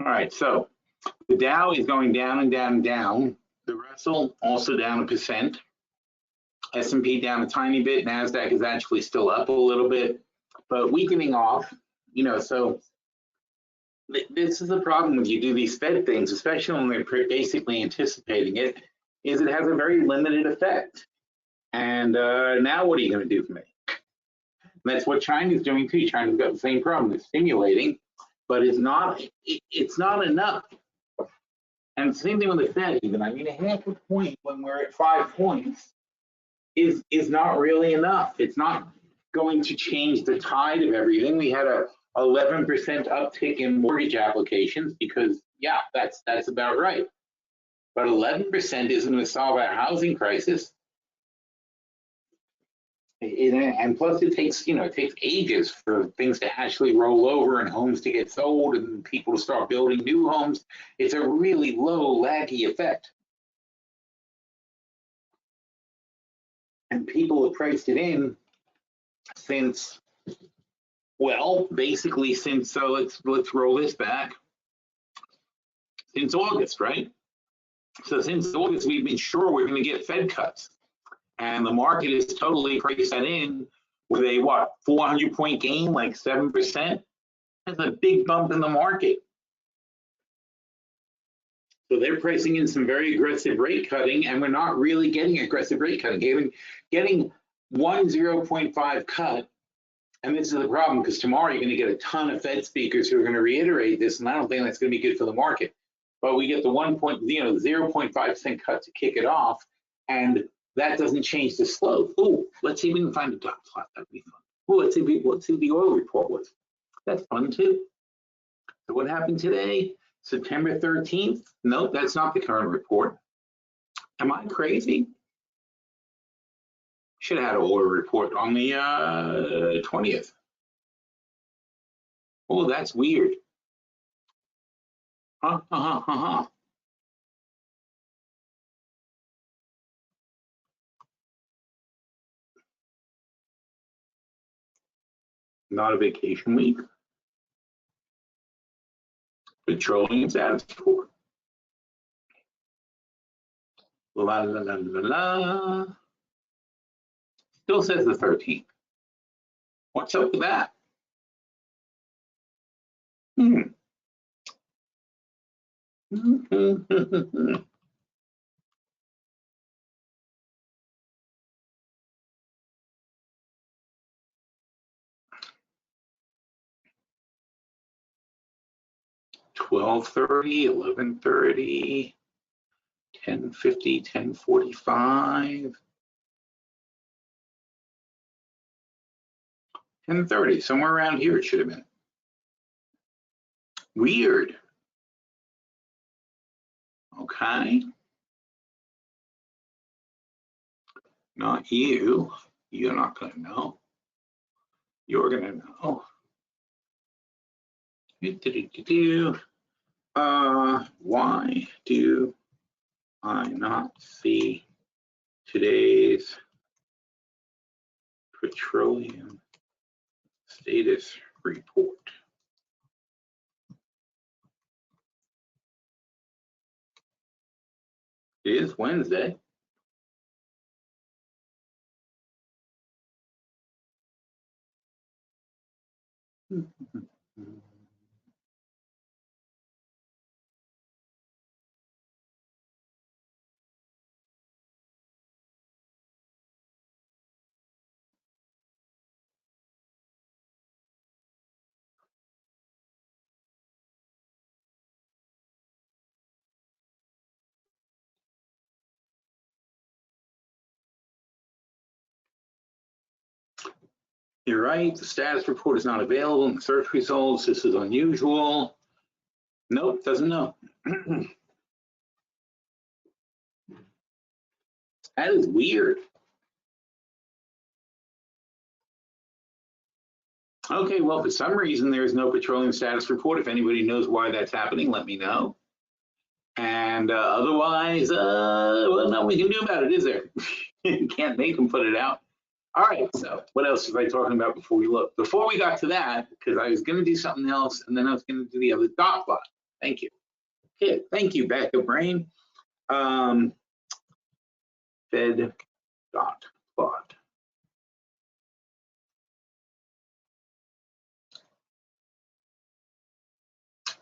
All right, so the Dow is going down and down and down. The Russell also down 1%. S&P down a tiny bit. NASDAQ is actually still up a little bit, but weakening off. So this is the problem when you do these Fed things, especially when they're basically anticipating it, is it has a very limited effect. And now what are you going to do for me? And that's what China's doing too. China's got the same problem. It's stimulating, but it's not enough. And the same thing with the Fed even. I mean, a half a point when we're at 5 points is not really enough. It's not going to change the tide of everything. We had a 11% uptick in mortgage applications because, yeah, that's about right. But 11% isn't going to solve our housing crisis. And plus, it takes ages for things to actually roll over and homes to get sold and people to start building new homes. It's a really low, laggy effect. And people have priced it in since, well, basically since, so let's roll this back, since August, right? So since August, we've been sure we're going to get Fed cuts. And the market is totally priced that in with a, 400-point gain, like 7%. That's a big bump in the market. So they're pricing in some very aggressive rate cutting, and we're not really getting aggressive rate cutting. Getting one 0.5 cut, and this is the problem, because tomorrow you're going to get a ton of Fed speakers who are going to reiterate this, and I don't think that's going to be good for the market. But we get the 0.5% cut to kick it off, and that doesn't change the slope. Oh, let's see if we can find a dot plot. That'd be fun. Oh, let's see what the oil report was. That's fun too. So what happened today? September 13th? Nope, that's not the current report. Am I crazy? Should have had an oil report on the 20th. Oh, that's weird. Not a vacation week. Petroleum status report. La la la la la. Still says the 13th. What's up with that? 12:30, 11:30, 10:50, 10:45, 10:30, somewhere around here it should have been. Weird. Okay. Not you. You're not going to know. You're going to know. Why do I not see today's petroleum status report? It is Wednesday. You're right, the status report is not available in the search results. This is unusual. Nope, doesn't know. That is weird. Okay, well, for some reason, there is no petroleum status report. If anybody knows why that's happening, let me know. And otherwise, well, nothing we can do about it, is there? You can't make them put it out. All right, so what else was I talking about before we look? Before we got to that, because I was going to do something else, and then I was going to do the other dot plot. Thank you. Okay, thank you, Becca Brain. Fed dot plot.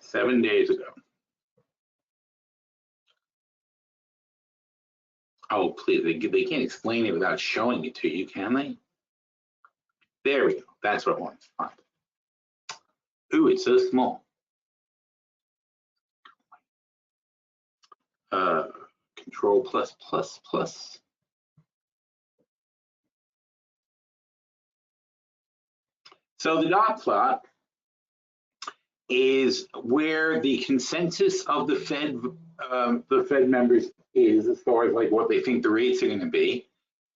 Seven days ago. Oh, please, they can't explain it without showing it to you, can they? There we go. That's what I want to find. Ooh, it's so small. Control plus plus plus. So the dot plot is where the consensus of the Fed members is as far as like what they think the rates are going to be.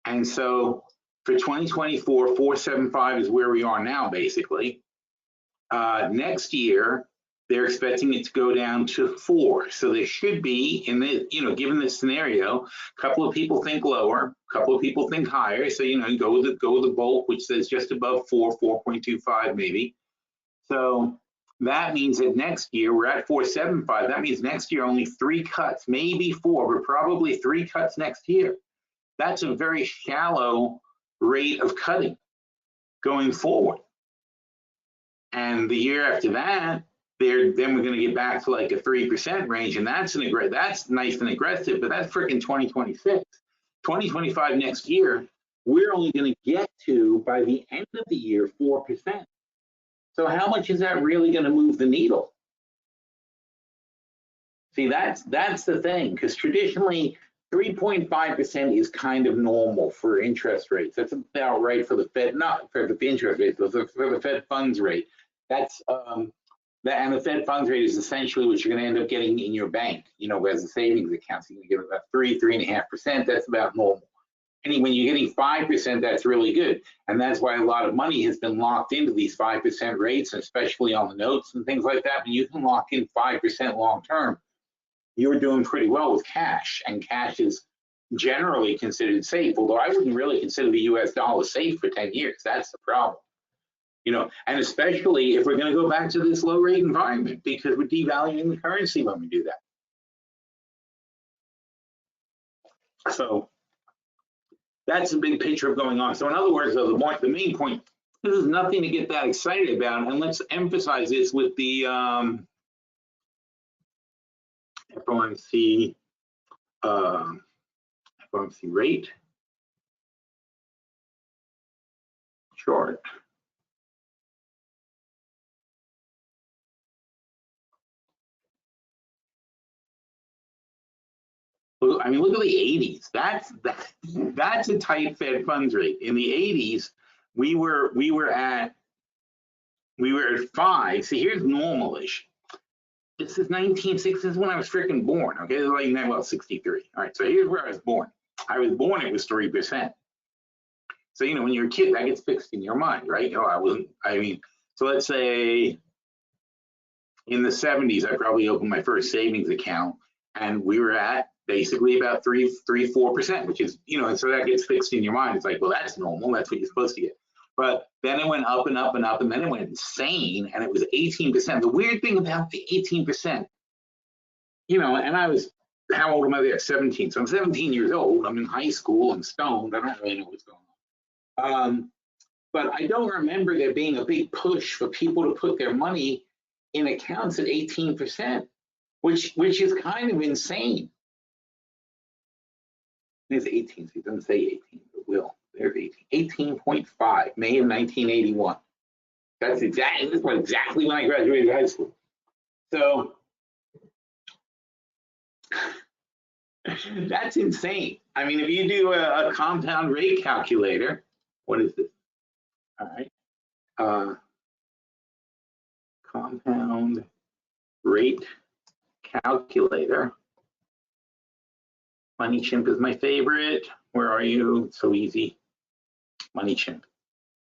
And so for 2024, 4.75 is where we are now, basically. Next year, they're expecting it to go down to 4. So they should be in the, given this scenario, a couple of people think lower, a couple of people think higher. So, go with the bulk, which says just above 4, 4.25 maybe. So that means that next year we're at 4.75. That means next year only 3 cuts, maybe 4, but probably 3 cuts next year. That's a very shallow rate of cutting going forward. And the year after that, then we're going to get back to like a 3% range, and that's nice and aggressive, but that's freaking 2026. 2025 next year, we're only going to get to, by the end of the year, 4%. So how much is that really going to move the needle? See, that's the thing, because traditionally 3.5% is kind of normal for interest rates. That's about right for the Fed, not for the interest rate, but for the Fed funds rate. That's and the Fed funds rate is essentially what you're going to end up getting in your bank, as a savings account. So you're going to get about 3.5%. That's about normal. And when you're getting 5%, that's really good. And that's why a lot of money has been locked into these 5% rates, especially on the notes and things like that. When you can lock in 5% long term, you're doing pretty well with cash. And cash is generally considered safe, although I wouldn't really consider the US dollar safe for 10 years. That's the problem. And especially if we're going to go back to this low rate environment, because we're devaluing the currency when we do that. So that's a big picture of going on. So in other words, though, the main point, this is nothing to get that excited about. And let's emphasize this with the FOMC rate chart. I mean, look at the 80s. That's a tight Fed funds rate. In the 80s, we were at 5. See, here's normalish. This is 1960. This is when I was freaking born. Okay, this is like 63. All right, so here's where I was born. I was born, it was 3%. So when you're a kid, that gets fixed in your mind, right? So let's say in the 70s, I probably opened my first savings account, and we were at basically about 4%, which is, and so that gets fixed in your mind. It's like, well, that's normal. That's what you're supposed to get. But then it went up and up and up, and then it went insane, and it was 18%. The weird thing about the 18%, and I was, how old am I there? 17. So I'm 17 years old. I'm in high school. I'm stoned. I don't really know what's going on. But I don't remember there being a big push for people to put their money in accounts at 18%, which is kind of insane. It's 18, so it doesn't say 18, but will. There's 18. 18.5, May of 1981. That's exactly when I graduated high school. So that's insane. I mean, if you do a compound rate calculator, what is this? All right. Compound rate calculator. Money Chimp is my favorite. Where are you? It's so easy. Money Chimp.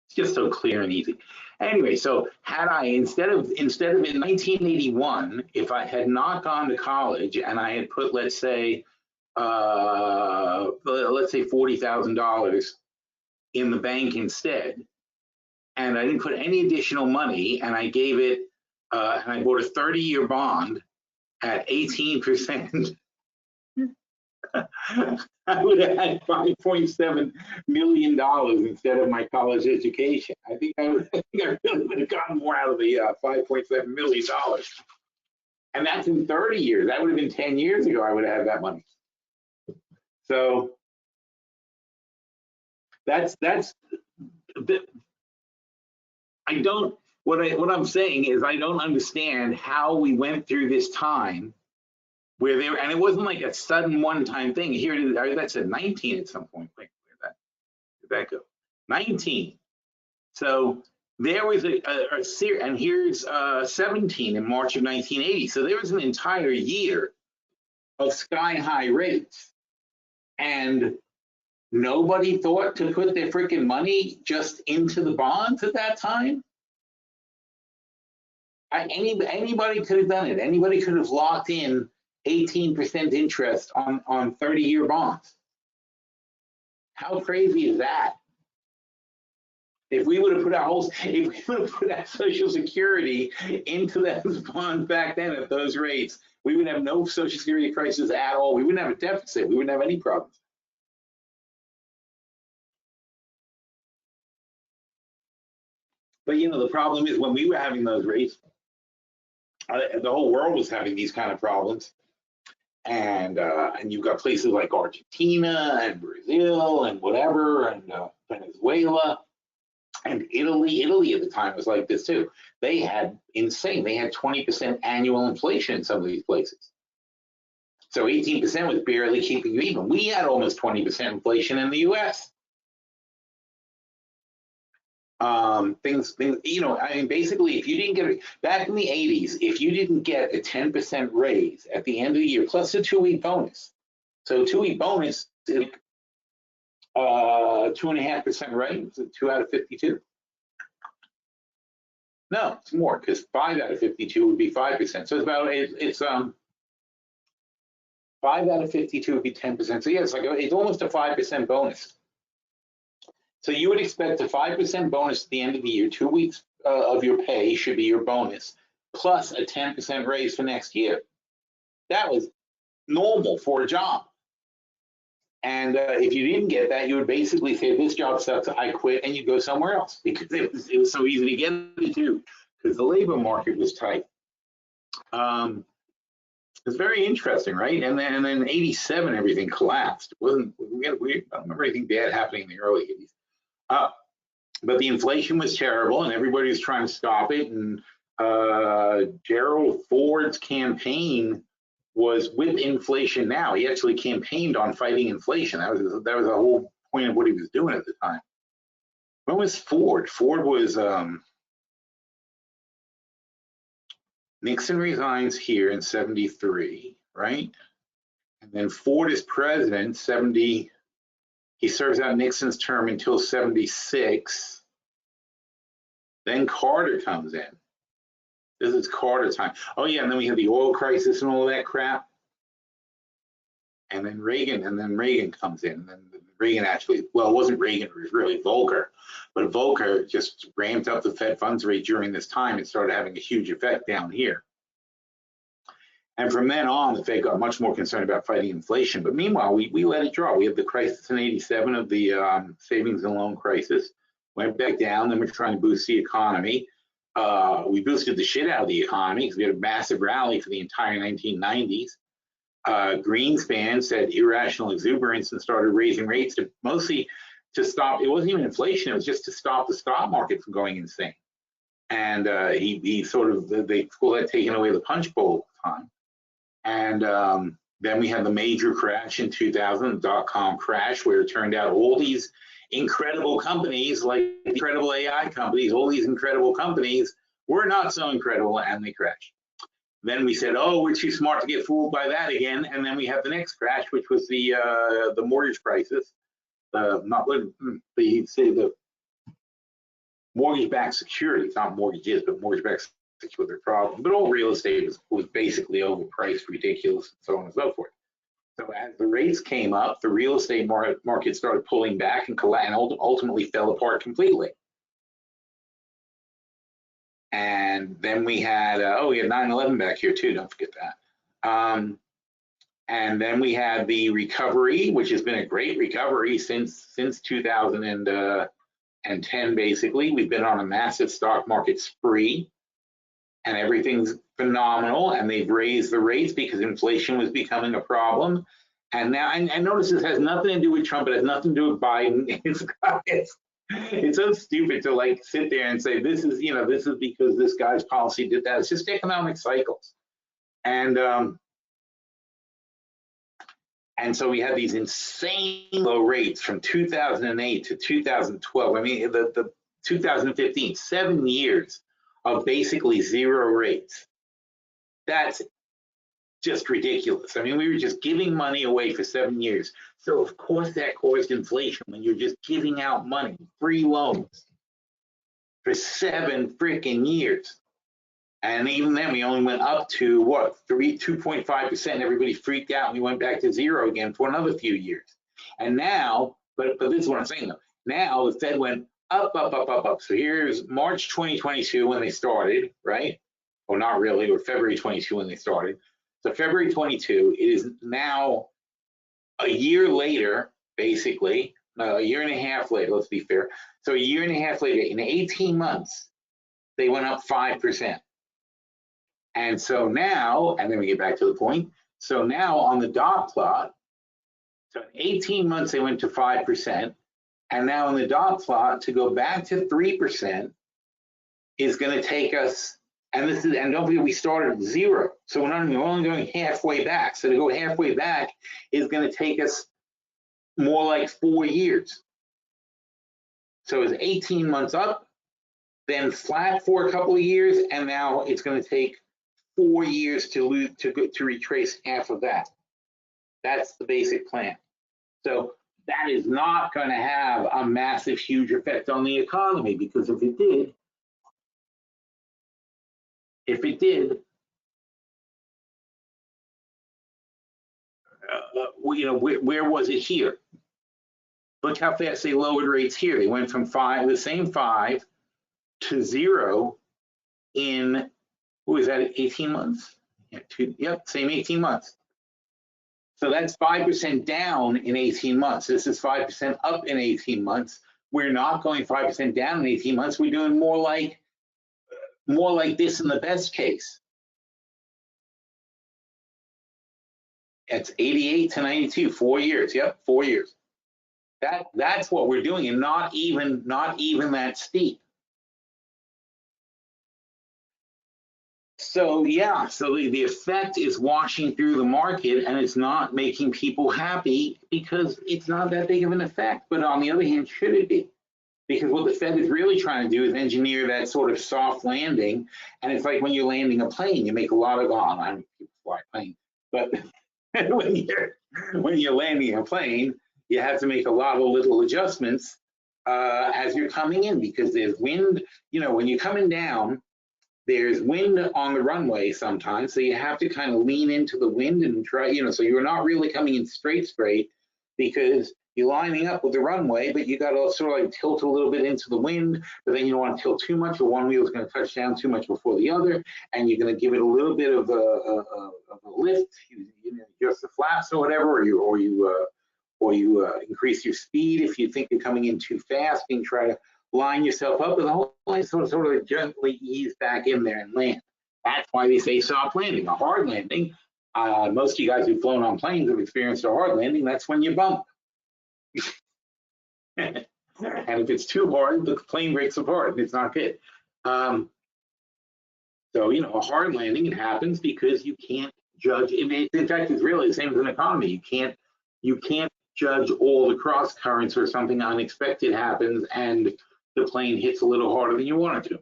It's just so clear and easy. Anyway, so had I, instead of in 1981, if I had not gone to college and I had put, let's say $40,000 in the bank instead, and I didn't put any additional money, and I gave it, and I bought a 30-year bond at 18%, I would have had $5.7 million instead of my college education. I think I really would have gotten more out of the $5.7 million. And that's in 30 years. That would have been 10 years ago. I would have had that money. So that's I don't. What I'm saying is I don't understand how we went through this time where they were, and it wasn't like a sudden one-time thing. Here it is. That said 19 at some point. Wait, where'd that go? 19. So there was a series, and here's 17 in March of 1980. So there was an entire year of sky-high rates, and nobody thought to put their freaking money just into the bonds at that time. Anybody could have done it. Anybody could have locked in 18% interest on 30-year bonds. How crazy is that? If we would have put our Social Security into those bonds back then at those rates, we would have no Social Security crisis at all. We wouldn't have a deficit. We wouldn't have any problems. But you know, the problem is when we were having those rates, the whole world was having these kind of problems, and you've got places like Argentina and Brazil and whatever, and Venezuela and Italy. Italy at the time was like this too. They had 20% annual inflation in some of these places. So 18% was barely keeping you even. We had almost 20% inflation in the U.S. Things, you know, I mean, basically, if you didn't get it back in the 80s, if you didn't get a 10% raise at the end of the year, plus a 2-week bonus. So 2-week bonus is 2.5%, right? Is it 2 out of 52? No, it's more, because 5 out of 52 would be 5%. So it's 5 out of 52 would be 10%. So yeah, it's almost a 5% bonus. So you would expect a 5% bonus at the end of the year. 2 weeks of your pay should be your bonus, plus a 10% raise for next year. That was normal for a job. And if you didn't get that, you would basically say, this job sucks, I quit, and you go somewhere else, because it was so easy to get into, because the labor market was tight. It's very interesting, right? And then 87, everything collapsed. I don't remember anything bad happening in the early 80s. But the inflation was terrible, and everybody was trying to stop it. And Gerald Ford's campaign was with inflation now. He actually campaigned on fighting inflation. That was the whole point of what he was doing at the time. When was Ford? Ford was Nixon resigns here in 73, right? And then Ford is president, 70. He serves out Nixon's term until 76. Then Carter comes in. This is Carter time. Oh yeah, and then we have the oil crisis and all of that crap. And then Reagan comes in. And then Reagan actually, well, it wasn't Reagan, it was really Volcker. But Volcker just ramped up the Fed funds rate during this time and started having a huge effect down here. And from then on, the Fed got much more concerned about fighting inflation. But meanwhile, we let it draw. We had the crisis in 87 of the savings and loan crisis. Went back down, then we're trying to boost the economy. We boosted the shit out of the economy because we had a massive rally for the entire 1990s. Greenspan said irrational exuberance and started raising rates mostly to stop. It wasn't even inflation, it was just to stop the stock market from going insane. And he sort of, they call that taking away the punch bowl at the time. And then we had the major crash in 2000, the dot-com crash, where it turned out all these incredible companies, like incredible AI companies, all these incredible companies were not so incredible, and they crashed. Then we said, oh, we're too smart to get fooled by that again. And then we have the next crash, which was the mortgage crisis. The mortgage-backed securities, not mortgages, but mortgage-backed securities were their problem. But all real estate was basically overpriced, ridiculous, and so on and so forth. So as the rates came up, the real estate market started pulling back and ultimately fell apart completely. And then we had 9/11 back here too. Don't forget that. And then we had the recovery, which has been a great recovery since 2010, basically. We've been on a massive stock market spree, and everything's phenomenal, and they've raised the rates because inflation was becoming a problem. And now, and notice this has nothing to do with Trump, it has nothing to do with Biden. It's so stupid to like sit there and say, this is because this guy's policy did that. It's just economic cycles. And so we had these insane low rates from 2008 to 2012. I mean, the 2015, 7 years of basically zero rates. That's just ridiculous. I mean, we were just giving money away for 7 years. So of course that caused inflation when you're just giving out money, free loans for 7 freaking years. And even then, we only went up to what, 2.5%. Everybody freaked out, and we went back to zero again for another few years. And now, but this is what I'm saying though. Now the Fed went up, up, up, up, up. So here's March 2022 when they started, right? Or not really, or February 22 when they started. So February 22 is now a year later, basically, a year and a half later. Let's be fair. So a year and a half later, in 18 months, they went up 5%. And so now, and then we get back to the point. So now on the dot plot, so in 18 months, they went to 5%. And now in the dot plot, to go back to 3% is going to take us, and don't forget, we started at zero. So we're only going halfway back. So to go halfway back is going to take us more like 4 years. So it's 18 months up, then flat for a couple of years, and now it's going to take 4 years to retrace half of that. That's the basic plan. So that is not going to have a massive, huge effect on the economy, because if it did, where was it here? Look how fast they lowered rates here. They went from the same 5 to 0 in, what was that, 18 months? Yep, same 18 months. So that's 5% down in 18 months. This is 5% up in 18 months. We're not going 5% down in 18 months. We're doing more like this in the best case. It's 88 to 92, 4 years. Yep, 4 years. That's what we're doing, and not even that steep. So yeah, so the effect is washing through the market, and it's not making people happy because it's not that big of an effect. But on the other hand, should it be? Because what the Fed is really trying to do is engineer that sort of soft landing. And it's like when you're landing a plane, you make a lot of, I don't know, people fly planes, but when you're landing a plane, you have to make a lot of little adjustments as you're coming in, because there's wind. When you're coming down, there's wind on the runway sometimes, so you have to kind of lean into the wind and try, so you're not really coming in straight, because you're lining up with the runway, but you got to sort of like tilt a little bit into the wind, but then you don't want to tilt too much, or one wheel is going to touch down too much before the other, and you're going to give it a little bit of a lift, adjust the flaps or whatever, or you increase your speed if you think you're coming in too fast, and try to line yourself up, and the whole thing sort of gently ease back in there and land. That's why they say soft landing. A hard landing, most of you guys who've flown on planes have experienced a hard landing. That's when you bump. And if it's too hard, the plane breaks apart. It's not good. So, a hard landing, it happens because you can't judge. In fact, it's really the same as an economy. You can't judge all the cross currents, or something unexpected happens and the plane hits a little harder than you want it to.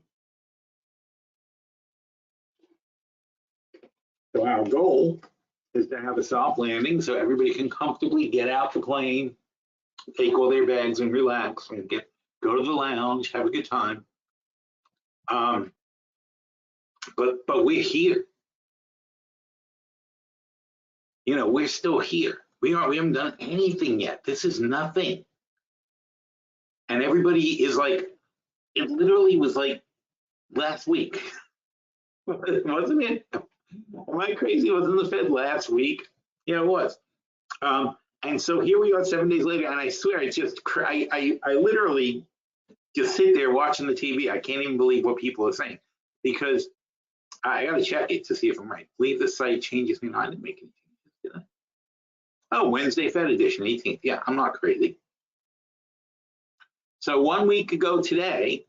So our goal is to have a soft landing so everybody can comfortably get out the plane, take all their bags and relax, and go to the lounge, have a good time. But we're here. We're still here. We haven't done anything yet. This is nothing. And everybody is like, it literally was like last week, wasn't it? Am I crazy? Wasn't the Fed last week? Yeah, it was. And so here we are 7 days later, and I swear, it's just, I literally just sit there watching the TV. I can't even believe what people are saying because I got to check it to see if I'm right. Leave the site changes me. No, I didn't make any changes, did I? Oh, Wednesday Fed edition, 18th. Yeah, I'm not crazy. So 1 week ago today,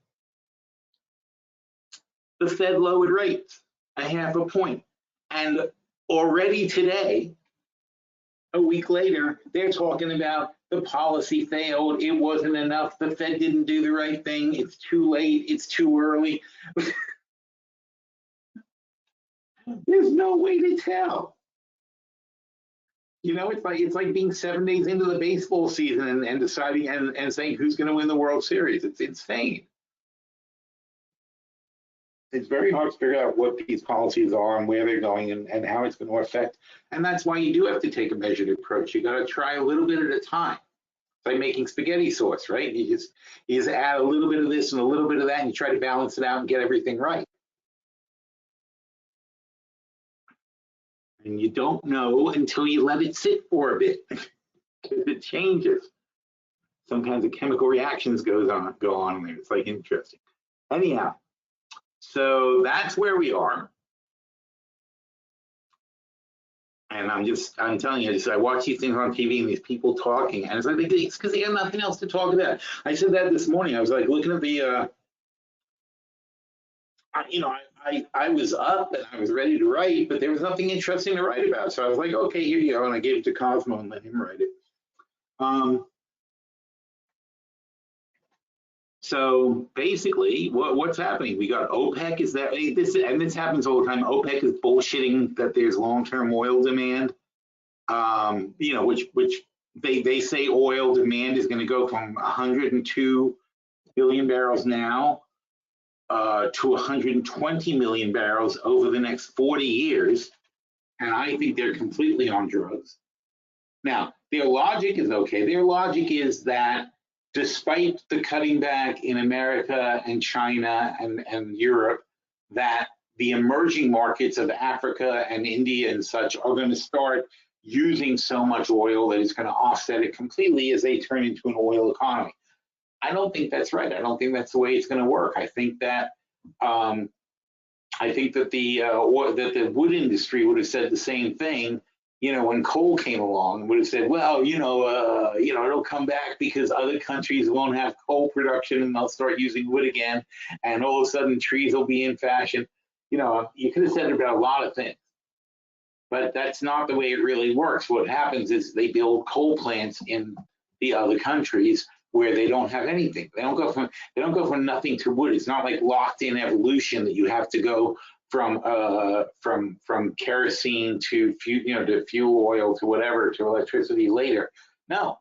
the Fed lowered rates a half a point. And already today, a week later, they're talking about the policy failed. It wasn't enough. The Fed didn't do the right thing. It's too late. It's too early. There's no way to tell. You know, it's like being 7 days into the baseball season and deciding and saying who's going to win the World Series. It's insane. It's very hard to figure out what these policies are and where they're going and how it's going to affect. And that's why you do have to take a measured approach. You got to try a little bit at a time. It's like making spaghetti sauce, right? You just add a little bit of this and a little bit of that, and you try to balance it out and get everything right. And you don't know until you let it sit for a bit because it changes. Some kinds of chemical reactions go on in there. It's like interesting. Anyhow, so that's where we are. And I'm telling you, I watch these things on TV and these people talking, and it's like it's because they have nothing else to talk about. I said that this morning. I was like looking at the, I was up and I was ready to write, but there was nothing interesting to write about. So I was like, okay, here you go, and I gave it to Cosmo and let him write it. So basically, what's happening? We got OPEC. Is that this happens all the time? OPEC is bullshitting that there's long-term oil demand. Which they say oil demand is going to go from 102 billion barrels now to 120 million barrels over the next 40 years. And I think they're completely on drugs. Now, their logic is okay. Their logic is that despite the cutting back in America and China and Europe, that the emerging markets of Africa and India and such are going to start using so much oil that it's going to offset it completely as they turn into an oil economy. I don't think that's right. I don't think that's the way it's going to work. I think that the wood industry would have said the same thing. When coal came along, would have said, well, it'll come back because other countries won't have coal production and they'll start using wood again, and all of a sudden trees will be in fashion. You could have said it about a lot of things. But that's not the way it really works. What happens is they build coal plants in the other countries where they don't have anything. They don't go from nothing to wood. It's not like locked in evolution that you have to go from kerosene to fuel oil to whatever to electricity later. No,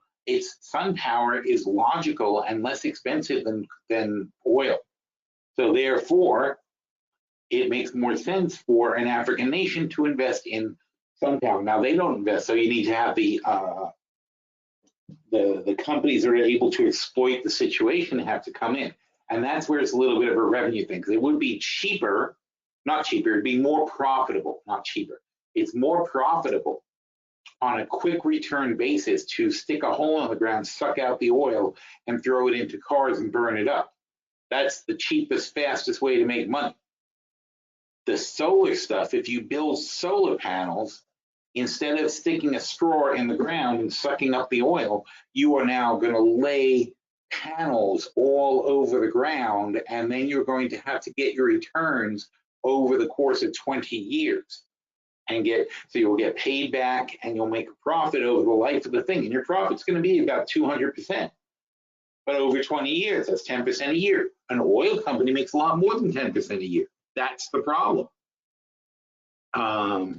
sun power is logical and less expensive than oil. So therefore, it makes more sense for an African nation to invest in sun power. Now they don't invest, so you need to have the companies that are able to exploit the situation have to come in, and that's where it's a little bit of a revenue thing. Because it would be cheaper, not cheaper, it'd be more profitable, not cheaper. It's more profitable on a quick return basis to stick a hole in the ground, suck out the oil, and throw it into cars and burn it up. That's the cheapest, fastest way to make money. The solar stuff, if you build solar panels, instead of sticking a straw in the ground and sucking up the oil, you are now going to lay panels all over the ground, and then you're going to have to get your returns over the course of 20 years. So you'll get paid back and you'll make a profit over the life of the thing. And your profit's going to be about 200%. But over 20 years, that's 10% a year. An oil company makes a lot more than 10% a year. That's the problem. Oh,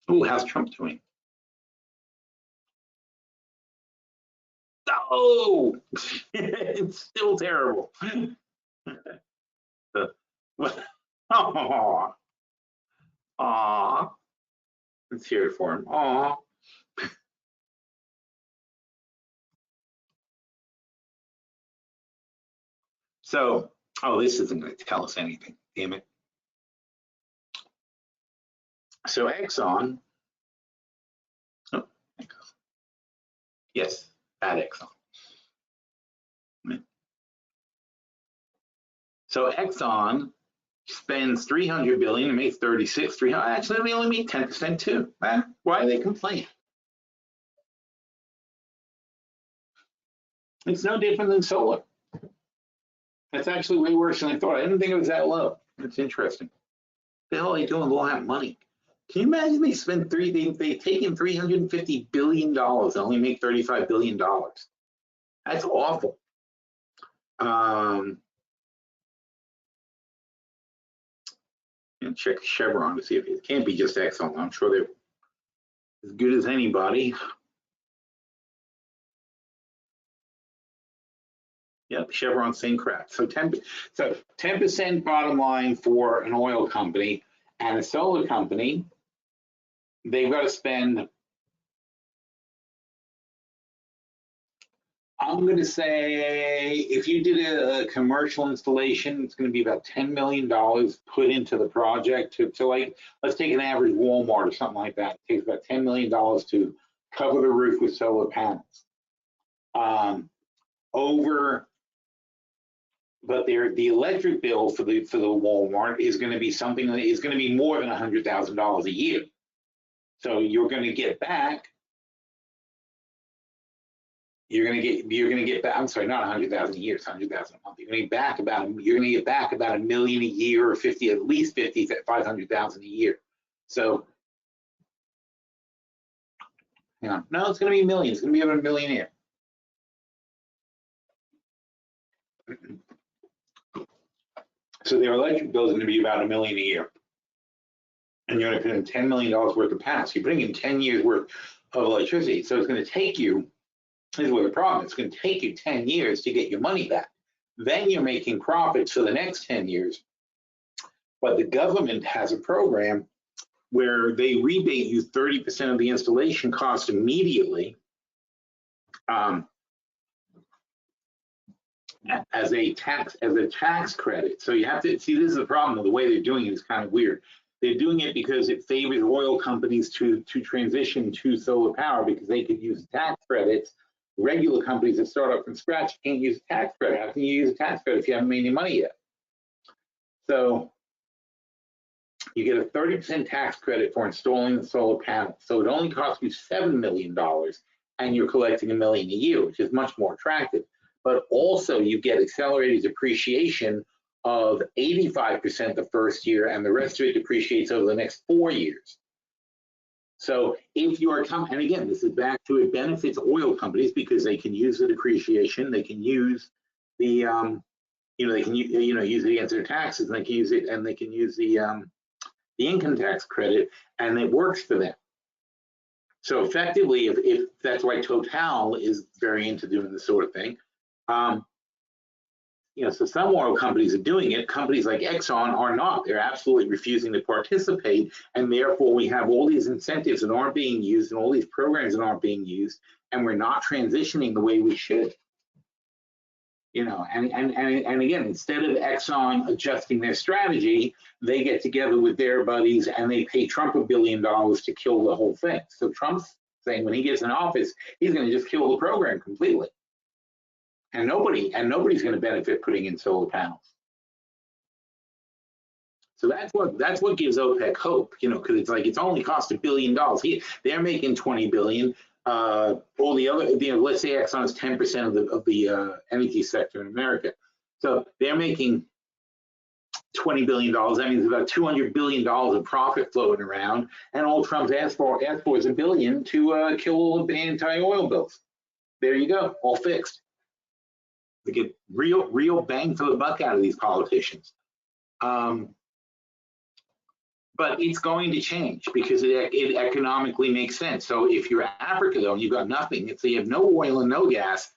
how's Trump doing? Oh, it's still terrible. Aw. Let's hear it for him. Aw. So, this isn't going to tell us anything. Damn it. So Exxon, oh, yes, at Exxon. So Exxon spends 300 billion and makes 36, 300. Actually, we only made 10% too. Why do they complain? It's no different than solar. That's actually way worse than I thought. I didn't think it was that low. It's interesting. What the hell are they doing with all that money? Can you imagine they spend they take in $350 billion and only make $35 billion? That's awful. And check Chevron to see if it can't be just Exxon. I'm sure they're as good as anybody. Yep, Chevron, same crap. So 10% bottom line for an oil company and a solar company, they've got to spend, I'm going to say, if you did a commercial installation, it's going to be about $10 million put into the project to like, let's take an average Walmart or something like that. It takes about $10 million to cover the roof with solar panels. But the electric bill for the Walmart is going to be something that is going to be more than $100,000 a year. So you're going to get back. You're going to get back. I'm sorry, not 100,000 a year. It's 100,000 a month. You're going to get back about $1 million a year, or at least 500,000 a year. So, yeah, no, it's going to be millions. It's going to be about $1 million a year. So their electric bill is going to be about $1 million a year, and you're going to put in $10 million worth of panels. You're putting in 10 years worth of electricity. So it's going to take you. This is where the problem is. It's going to take you 10 years to get your money back. Then you're making profits for the next 10 years. But the government has a program where they rebate you 30% of the installation cost immediately. As a tax credit. So you have to see, this is the problem with the way they're doing it is kind of weird. They're doing it because it favors oil companies to transition to solar power because they could use tax credits. Regular companies that start up from scratch can't use a tax credit. How can you use a tax credit if you haven't made any money yet? So you get a 30% tax credit for installing the solar panel. So it only costs you $7 million and you're collecting $1 million a year, which is much more attractive. But also you get accelerated depreciation of 85% the first year, and the rest of it depreciates over the next 4 years. So if you are and again, this is back to it benefits oil companies because they can use the depreciation, they can use the they can use it against their taxes, and they can use it, and they can use the income tax credit, and it works for them. So effectively, if that's why Total is very into doing this sort of thing. So some oil companies are doing it. Companies like Exxon are not. They're absolutely refusing to participate, and therefore we have all these incentives that aren't being used and all these programs that aren't being used, and we're not transitioning the way we should. And again, instead of Exxon adjusting their strategy, they get together with their buddies and they pay Trump $1 billion to kill the whole thing. So Trump's saying when he gets in office, he's going to just kill the program completely. And nobody's going to benefit putting in solar panels. So that's what gives OPEC hope, because it's only cost $1 billion. They're making 20 billion. All the other, let's say Exxon is 10% of the energy sector in America. So they're making $20 billion. That means about $200 billion of profit floating around. And all Trump's asked for is $1 billion to kill the anti-oil bills. There you go, all fixed. They get real bang for the buck out of these politicians. But it's going to change because it economically makes sense. So if you're Africa though, and you've got nothing, so you have no oil and no gas,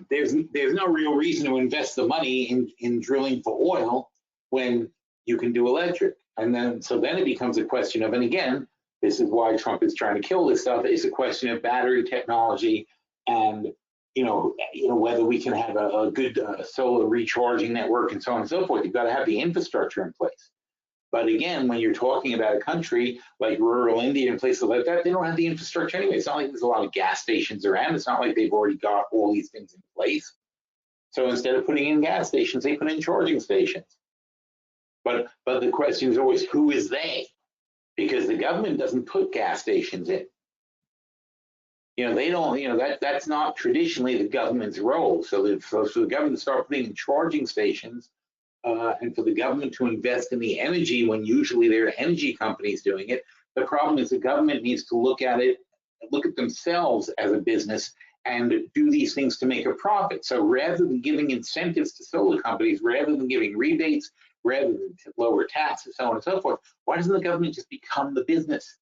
there's no real reason to invest the money in drilling for oil when you can do electric. And then it becomes a question of, and again, this is why Trump is trying to kill this stuff. It's a question of battery technology and whether we can have a good solar recharging network and so on and so forth. You've got to have the infrastructure in place. But again, when you're talking about a country like rural India and places like that, they don't have the infrastructure anyway. It's not like there's a lot of gas stations around. It's not like they've already got all these things in place. So instead of putting in gas stations, they put in charging stations. But the question is always, who is they? Because the government doesn't put gas stations in. They don't, that's not traditionally the government's role. So the government to start putting in charging stations, and for the government to invest in the energy when usually there are energy companies doing it. The problem is the government needs to look at themselves as a business and do these things to make a profit. So rather than giving incentives to solar companies, rather than giving rebates, rather than lower taxes, so on and so forth, why doesn't the government just become the business?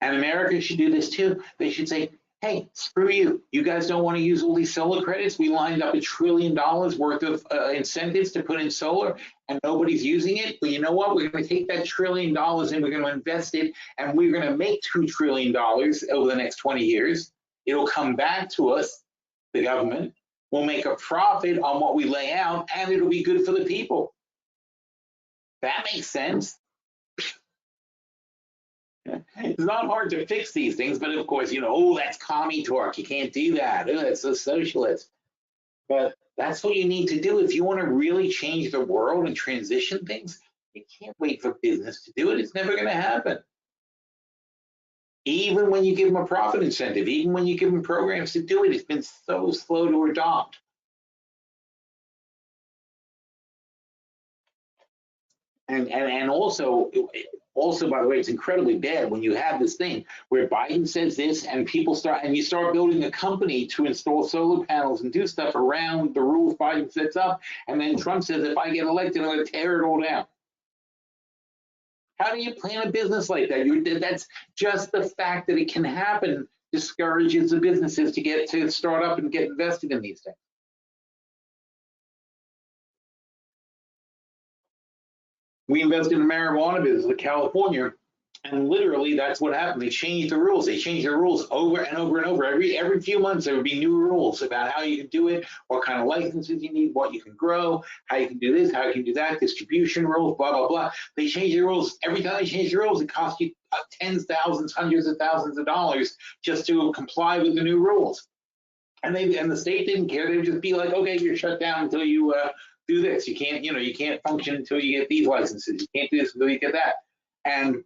And America should do this too. They should say, hey, screw you. You guys don't want to use all these solar credits? We lined up $1 trillion worth of incentives to put in solar and nobody's using it. But you know what? We're going to take that $1 trillion and we're going to invest it and we're going to make $2 trillion over the next 20 years. It'll come back to us, the government. We'll make a profit on what we lay out and it'll be good for the people. That makes sense. It's not hard to fix these things, but of course, that's commie talk. You can't do that. Oh, that's so socialist. But that's what you need to do if you want to really change the world and transition things. You can't wait for business to do it. It's never going to happen. Even when you give them a profit incentive, even when you give them programs to do it, it's been so slow to adopt. And also, by the way, it's incredibly bad when you have this thing where Biden says this and you start building a company to install solar panels and do stuff around the rules Biden sets up. And then Trump says, if I get elected, I'm going to tear it all down. How do you plan a business like that? That's just the fact that it can happen discourages the businesses to start up and get invested in these things. We invested in the marijuana business in California, and literally that's what happened. They changed the rules. They changed the rules over and over and over. Every few months there would be new rules about how you can do it, what kind of licenses you need, what you can grow, how you can do this, how you can do that, distribution rules, blah, blah, blah. They change the rules. Every time they change the rules, it costs you tens, thousands, hundreds of thousands of dollars just to comply with the new rules. And the state didn't care. They would just be like, okay, you're shut down until you do this. You can't function until you get these licenses. You can't do this until you get that. And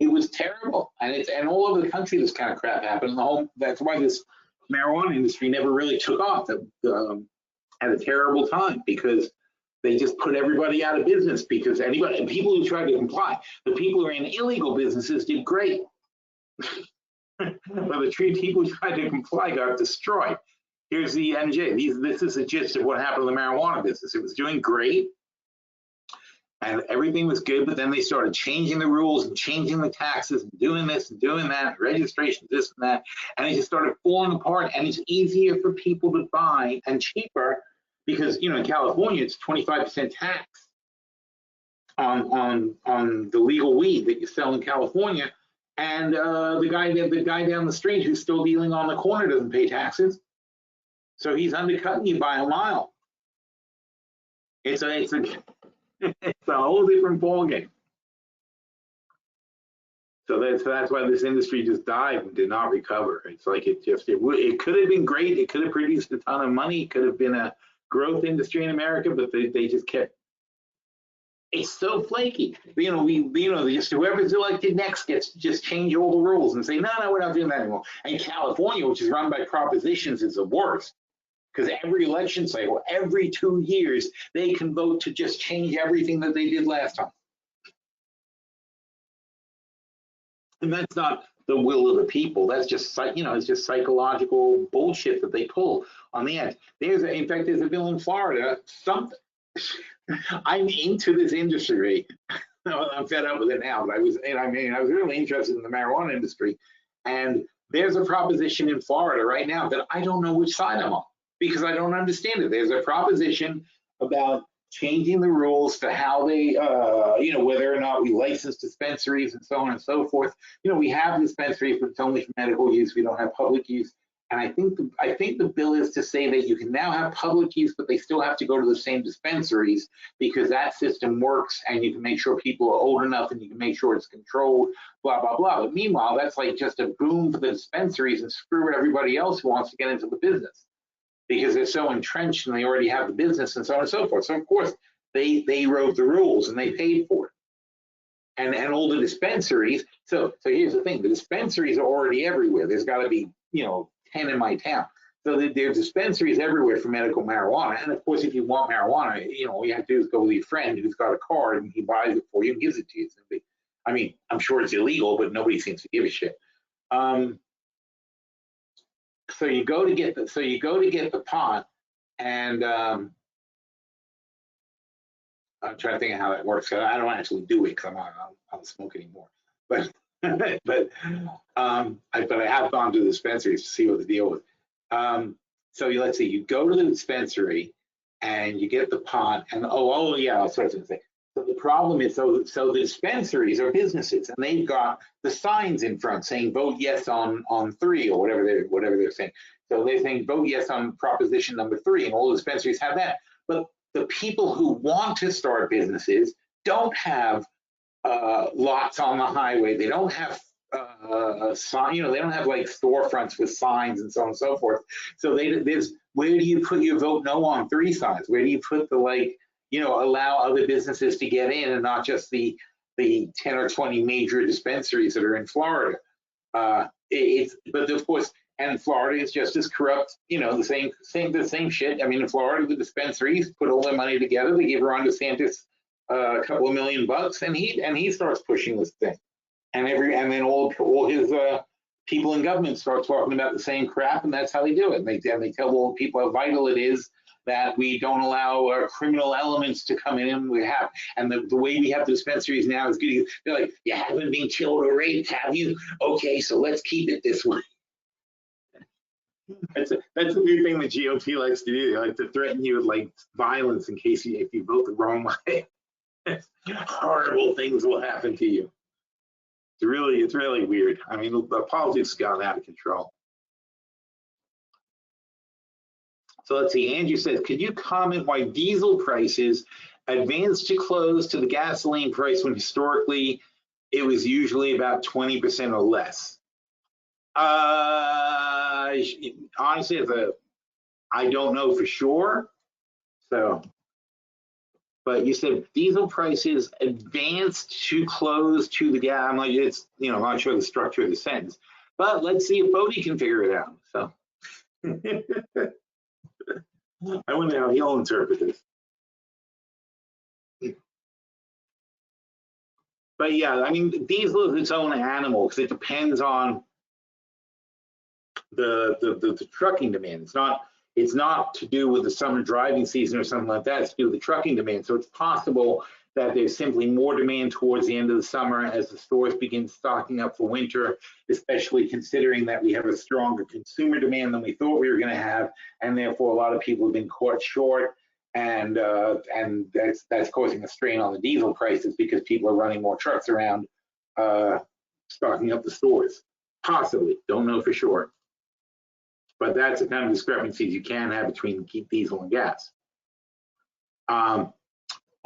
it was terrible. And all over the country, this kind of crap happened. That's why this marijuana industry never really took off at a terrible time, because they just put everybody out of business, because people who tried to comply, the people who ran illegal businesses did great. But the people who tried to comply got destroyed. Here's the NJ. This is the gist of what happened in the marijuana business. It was doing great, and everything was good, but then they started changing the rules and changing the taxes and doing this and doing that, registration, this and that, and it just started falling apart. And it's easier for people to buy and cheaper because, in California, it's 25% tax on the legal weed that you sell in California. And the guy down the street who's still dealing on the corner doesn't pay taxes. So he's undercutting you by a mile. It's a whole different ballgame. So that's why this industry just died and did not recover. It's like it could have been great. It could have produced a ton of money. It could have been a growth industry in America, but they just kept. It's so flaky. Just whoever's elected next gets to just change all the rules and say, no, we're not doing that anymore. And California, which is run by propositions, is the worst. Because every election cycle, every 2 years, they can vote to just change everything that they did last time. And that's not the will of the people. That's just, it's just psychological bullshit that they pull on the end. In fact, there's a bill in Florida, I'm into this industry. I'm fed up with it now, but I was really interested in the marijuana industry. And there's a proposition in Florida right now that I don't know which side I'm on, because I don't understand it. There's a proposition about changing the rules to how they, whether or not we license dispensaries and so on and so forth. We have dispensaries, but it's only for medical use. We don't have public use. And I think the bill is to say that you can now have public use, but they still have to go to the same dispensaries because that system works, and you can make sure people are old enough, and you can make sure it's controlled, blah, blah, blah. But meanwhile, that's like just a boom for the dispensaries and screw everybody else who wants to get into the business because they're so entrenched and they already have the business and so on and so forth. So of course, they wrote the rules and they paid for it. And all the dispensaries, so here's the thing, the dispensaries are already everywhere. There's got to be, 10 in my town. So there are dispensaries everywhere for medical marijuana. And of course, if you want marijuana, all you have to do is go with your friend who's got a card and he buys it for you and gives it to you. I mean, I'm sure it's illegal, but nobody seems to give a shit. So you go to get the pot, and I'm trying to think of how that works. I don't actually do it because I don't smoke anymore. But but I have gone to the dispensaries to see what the deal was. So let's see, you go to the dispensary and you get the pot, and oh yeah, I'll start to say. So the problem is, so the dispensaries are businesses, and they've got the signs in front saying "Vote yes on 3" or whatever they're saying. So they're saying "Vote yes on proposition number 3," and all the dispensaries have that. But the people who want to start businesses don't have lots on the highway. They don't have sign, they don't have like storefronts with signs and so on and so forth. So there's where do you put your "Vote no on 3" signs? Where do you put the allow other businesses to get in and not just the 10 or 20 major dispensaries that are in Florida? But of course, and Florida is just as corrupt, the same shit. I mean, in Florida, the dispensaries put all their money together. They give Ron DeSantis a couple of $1 million, and he starts pushing this thing, and then all his people in government start talking about the same crap, and that's how they do it. And they tell all the people how vital it is that we don't allow criminal elements to come in, and the way we have the dispensaries now is good. They're like, you haven't been killed or raped, have you? Okay, so let's keep it this way. That's a new thing the GOP likes to do. They like to threaten you with like violence in case if you vote the wrong way. Horrible things will happen to you. It's really weird. I mean, the politics has gotten out of control. So let's see, Andrew says, could you comment why diesel prices advanced to close to the gasoline price when historically it was usually about 20% or less? Honestly, I don't know for sure. So, but you said diesel prices advanced to close to the gas. I'm like, it's, I'm not sure the structure of the sentence, but let's see if Bodie can figure it out. So. I wonder how he'll interpret this. But yeah, I mean, diesel is its own animal because it depends on the trucking demand. It's not to do with the summer driving season or something like that. It's to do with the trucking demand. So it's possible that there's simply more demand towards the end of the summer as the stores begin stocking up for winter, especially considering that we have a stronger consumer demand than we thought we were going to have, and therefore a lot of people have been caught short, and that's causing a strain on the diesel prices because people are running more trucks around stocking up the stores. Possibly, don't know for sure. But that's the kind of discrepancies you can have between diesel and gas.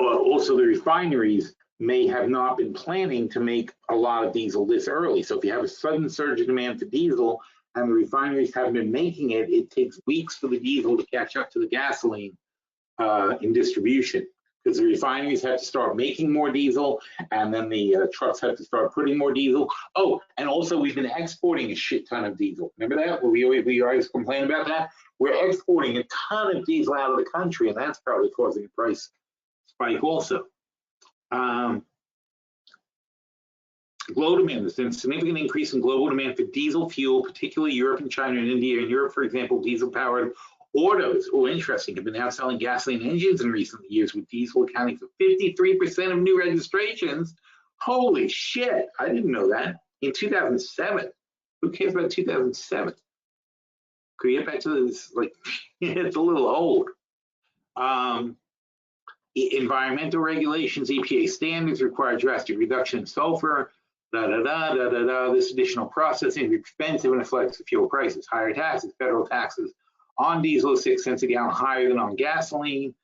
Also, the refineries may have not been planning to make a lot of diesel this early. So if you have a sudden surge in demand for diesel and the refineries haven't been making it, it takes weeks for the diesel to catch up to the gasoline in distribution, because the refineries have to start making more diesel, and then the trucks have to start putting more diesel. Oh, and also we've been exporting a shit ton of diesel. Remember that? We always complain about that. We're exporting a ton of diesel out of the country, and that's probably causing a price spike also. Global demand. There's been a significant increase in global demand for diesel fuel, particularly Europe and China and India. In Europe, for example, diesel-powered autos, interesting, have been outselling gasoline engines in recent years, with diesel accounting for 53% of new registrations. Holy shit, I didn't know that. In 2007. Who cares about 2007? Could we get back to this? Like, it's a little old. Environmental regulations, EPA standards require drastic reduction in sulfur This additional processing is expensive and reflects the fuel prices. Higher taxes, federal taxes on diesel is 6 cents a gallon higher than on gasoline.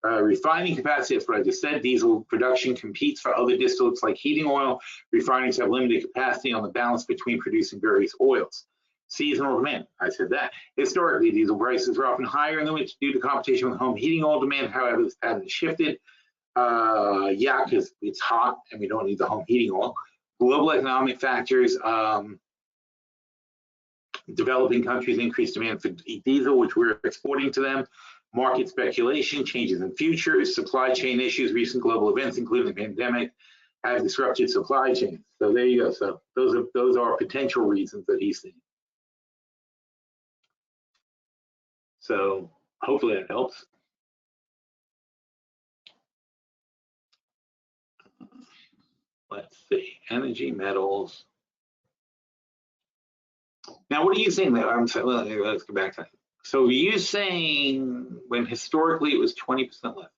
Refining capacity, that's what I just said. Diesel production competes for other distillates like heating oil. Refineries have limited capacity on the balance between producing various oils. Seasonal demand, I said that. Historically, diesel prices are often higher in the winter due to competition with home heating oil demand. However, this pattern has shifted. Yeah, because it's hot and we don't need the home heating oil. Global economic factors, developing countries increase demand for diesel, which we're exporting to them. Market speculation, changes in futures, supply chain issues, recent global events, including the pandemic, have disrupted supply chains. So there you go. So those are potential reasons that he's seeing. So hopefully that helps. Let's see, energy, metals. Now, what are you saying there? I'm saying, well, let's go back to that. So you're saying when historically it was 20% less,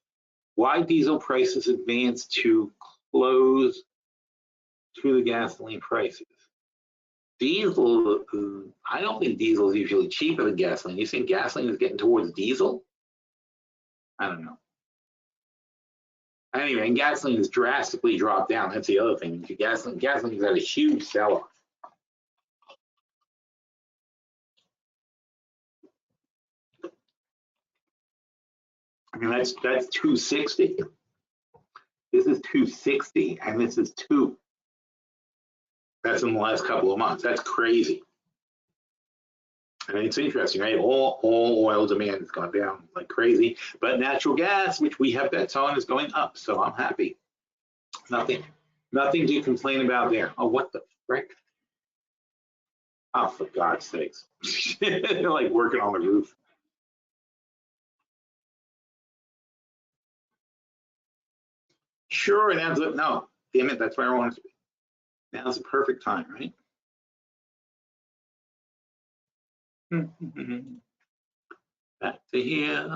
why diesel prices advanced to close to the gasoline prices? Diesel, I don't think diesel is usually cheaper than gasoline. You think gasoline is getting towards diesel? I don't know. Anyway, and gasoline has drastically dropped down. That's the other thing. Gasoline's had a huge sell-off. I mean, that's 260. This is 260, and this is 2. That's in the last couple of months. That's crazy. I mean, it's interesting, right? All oil demand has gone down like crazy, but natural gas, which we have bets on, is going up. So I'm happy. Nothing to complain about there. Oh, what the frick? Oh, for God's sakes! They're like working on the roof. Sure, that's it. No, damn it, that's where I want it to be. Now's the perfect time, right? Back to here.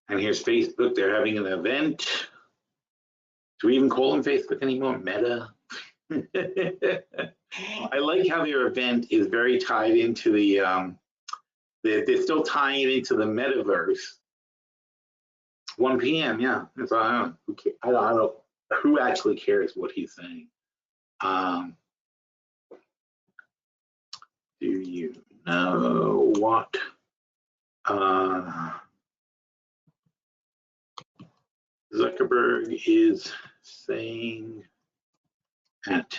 And here's Facebook. They're having an event. Do we even call them Facebook anymore? Meta. I like how their event is very tied into the. They're still tying it into the metaverse. 1 p.m. Yeah. So I don't know who actually cares what he's saying. Do you know what Zuckerberg is saying at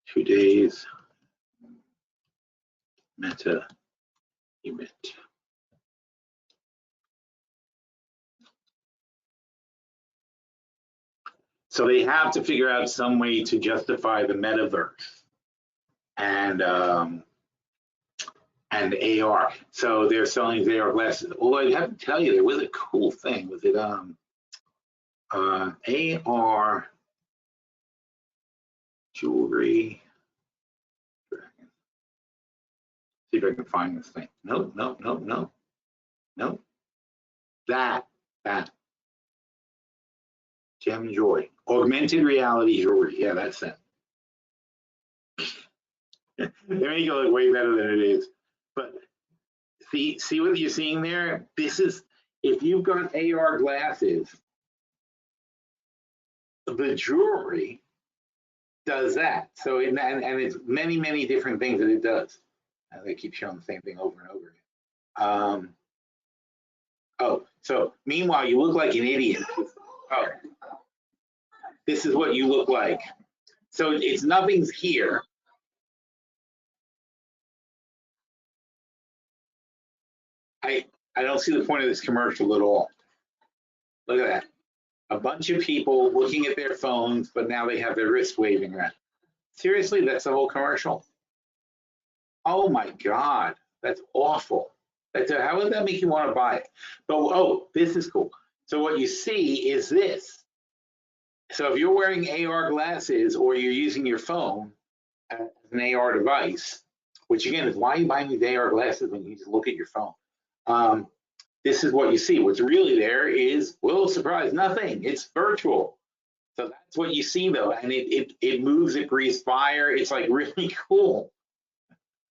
today's Meta event? So they have to figure out some way to justify the metaverse and AR. So they're selling these AR glasses. Although I have to tell you, there was a cool thing. Was it AR jewelry? See if I can find this thing. No. That. Gem Joy. Augmented reality jewelry. Yeah, that's it. They make it look way better than it is. But see what you're seeing there? This is, if you've got AR glasses, the jewelry does that. So and it's many different things that it does. And they keep showing the same thing over and over again. Oh, so meanwhile you look like an idiot. Oh, this is what you look like. So it's nothing's here. I don't see the point of this commercial at all. Look at that. A bunch of people looking at their phones, but now they have their wrist waving around. Seriously, that's the whole commercial? Oh my God, that's awful. How would that make you want to buy it? But oh, this is cool. So what you see is this. So if you're wearing AR glasses or you're using your phone as an AR device, which again is why you buy these AR glasses when you just look at your phone. this is what you see. What's really there is, well, surprise, nothing. It's virtual. So that's what you see though, and it moves, it breathes fire. It's like really cool.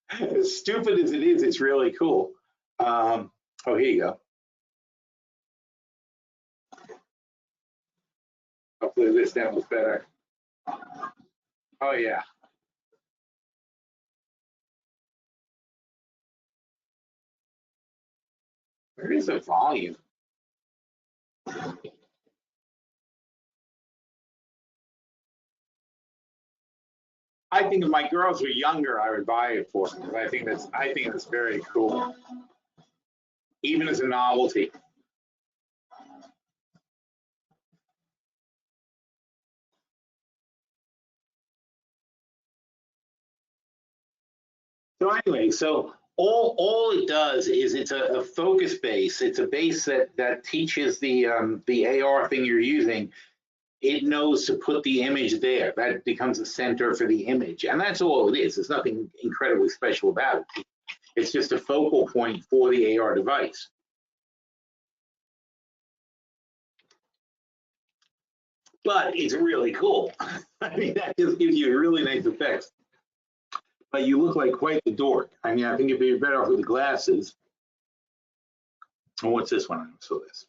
As stupid as it is, it's really cool. Oh, here you go. Hopefully this demo is better. Oh yeah. Where is the volume? I think if my girls were younger, I would buy it for them. I think that's very cool, even as a novelty. So anyway, so all it does is it's a focus base. It's a base that teaches the AR thing you're using. It knows to put the image there. That becomes the center for the image, and that's all it is. There's nothing incredibly special about it. It's just a focal point for the AR device. But it's really cool. I mean, that just gives you a really nice effect. But you look like quite the dork. I mean, I think you'd be better off with the glasses. Oh, what's this one? So this.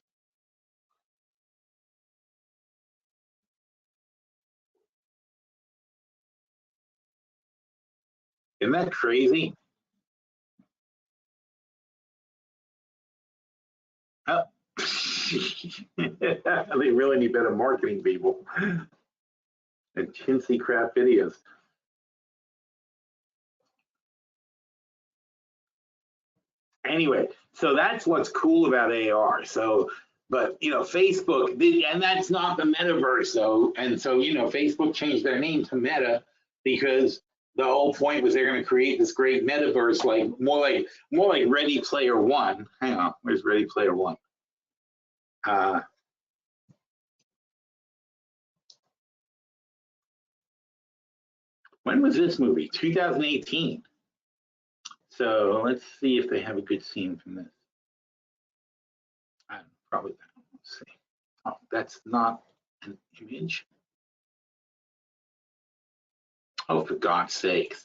Isn't that crazy? Oh. They really need better marketing people and chintzy crap videos. Anyway, so that's what's cool about AR. So, but you know, Facebook, and that's not the metaverse though. And so, you know, Facebook changed their name to Meta because the whole point was they're going to create this great metaverse, like more like Ready Player One. Hang on, where's Ready Player One? When was this movie? 2018. So let's see if they have a good scene from this. Probably that. Let's see. Oh, that's not an image. Oh, for God's sakes.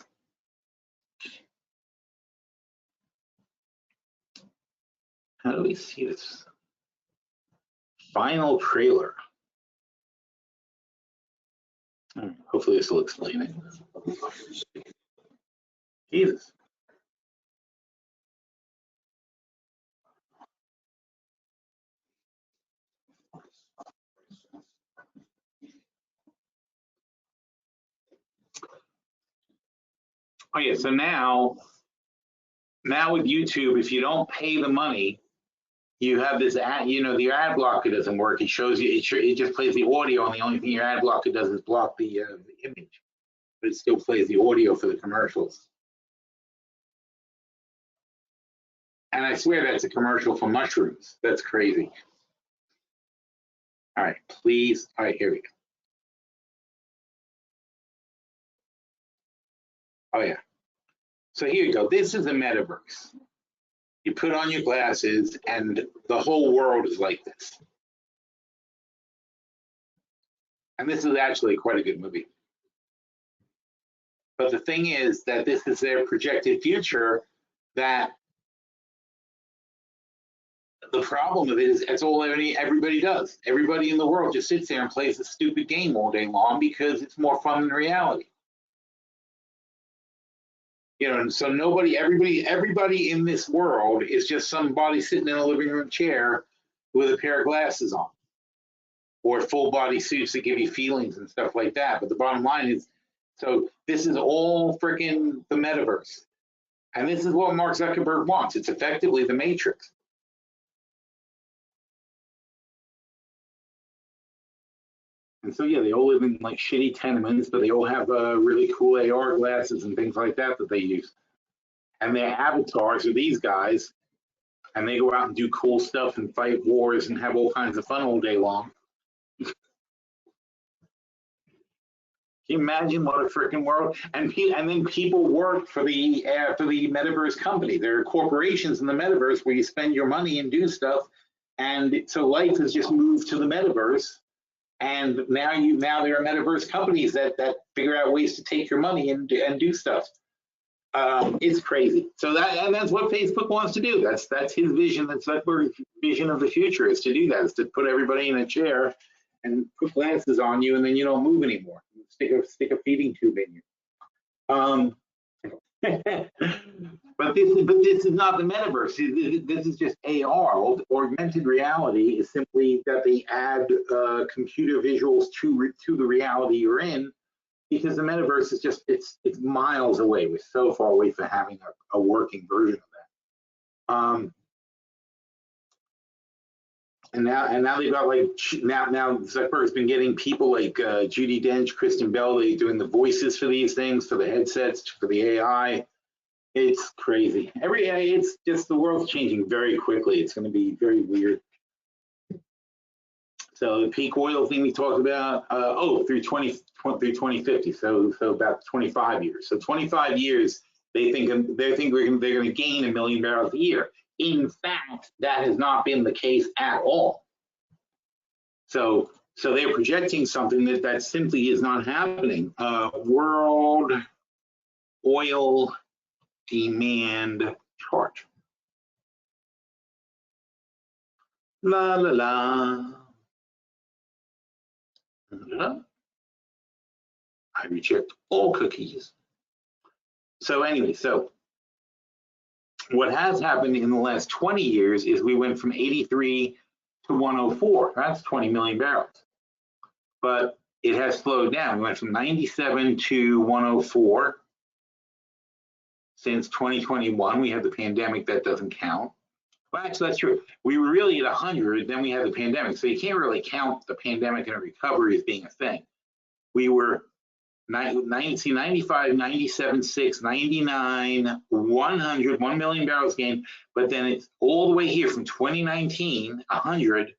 How do we see this? Final trailer. Hopefully this will explain it. Jesus. Oh yeah, so now with YouTube, if you don't pay the money, you have this ad, you know, the ad blocker doesn't work. It shows you, it just plays the audio, and the only thing your ad blocker does is block the image, but it still plays the audio for the commercials. And I swear that's a commercial for mushrooms. That's crazy. All right, please. All right, here we go. Oh yeah. So here you go. This is a metaverse. You put on your glasses and the whole world is like this. And this is actually quite a good movie. But the thing is that this is their projected future, that the problem of it is that's all everybody does. Everybody in the world just sits there and plays a stupid game all day long because it's more fun than reality. You know, and so everybody in this world is just somebody sitting in a living room chair with a pair of glasses on, or full body suits that give you feelings and stuff like that. But the bottom line is, so this is all freaking the metaverse. And this is what Mark Zuckerberg wants. It's effectively the Matrix. And so, yeah, they all live in like shitty tenements, but they all have really cool AR glasses and things like that they use. And their avatars are these guys, and they go out and do cool stuff and fight wars and have all kinds of fun all day long. Can you imagine what a freaking world? And then people work for the metaverse company. There are corporations in the metaverse where you spend your money and do stuff, and so life has just moved to the metaverse. And now there are metaverse companies that figure out ways to take your money and do stuff. It's crazy. So that's what Facebook wants to do. That's his vision. That's Zuckerberg's vision of the future, is to do that, is to put everybody in a chair and put glasses on you, and then you don't move anymore. Stick a feeding tube in you. But this is not the metaverse. This is just AR. Augmented reality is simply that they add computer visuals to the reality you're in, because the metaverse is just it's miles away. We're so far away from having a working version of that. And now they've got now Zuckerberg's been getting people like Judi Dench, Kristen Bell, doing the voices for these things, for the headsets, for the AI. It's crazy. It's just, the world's changing very quickly. It's going to be very weird. So the peak oil thing we talked about, through 2050. So about 25 years. So 25 years, they think they're going to gain 1 million barrels a year. In fact, that has not been the case at all. So they're projecting something that simply is not happening. World oil demand chart. La la la. I reject all cookies. So anyway, what has happened in the last 20 years is we went from 83 to 104. That's 20 million barrels. But it has slowed down. We went from 97 to 104. Since 2021, we had the pandemic. That doesn't count. Well, actually, that's true. We were really at 100, then we had the pandemic. So you can't really count the pandemic and recovery as being a thing. We were 95, 97, 6, 99, 100, 1 million barrels gained, but then it's all the way here from 2019, 100,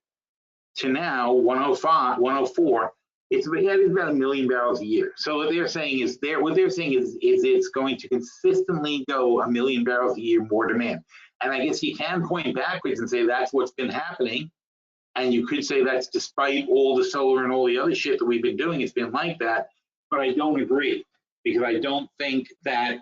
to now 105, 104. It's about 1 million barrels a year. So what they're saying is it's going to consistently go 1 million barrels a year more demand. And I guess you can point backwards and say that's what's been happening. And you could say that's despite all the solar and all the other shit that we've been doing, it's been like that. But I don't agree, because I don't think that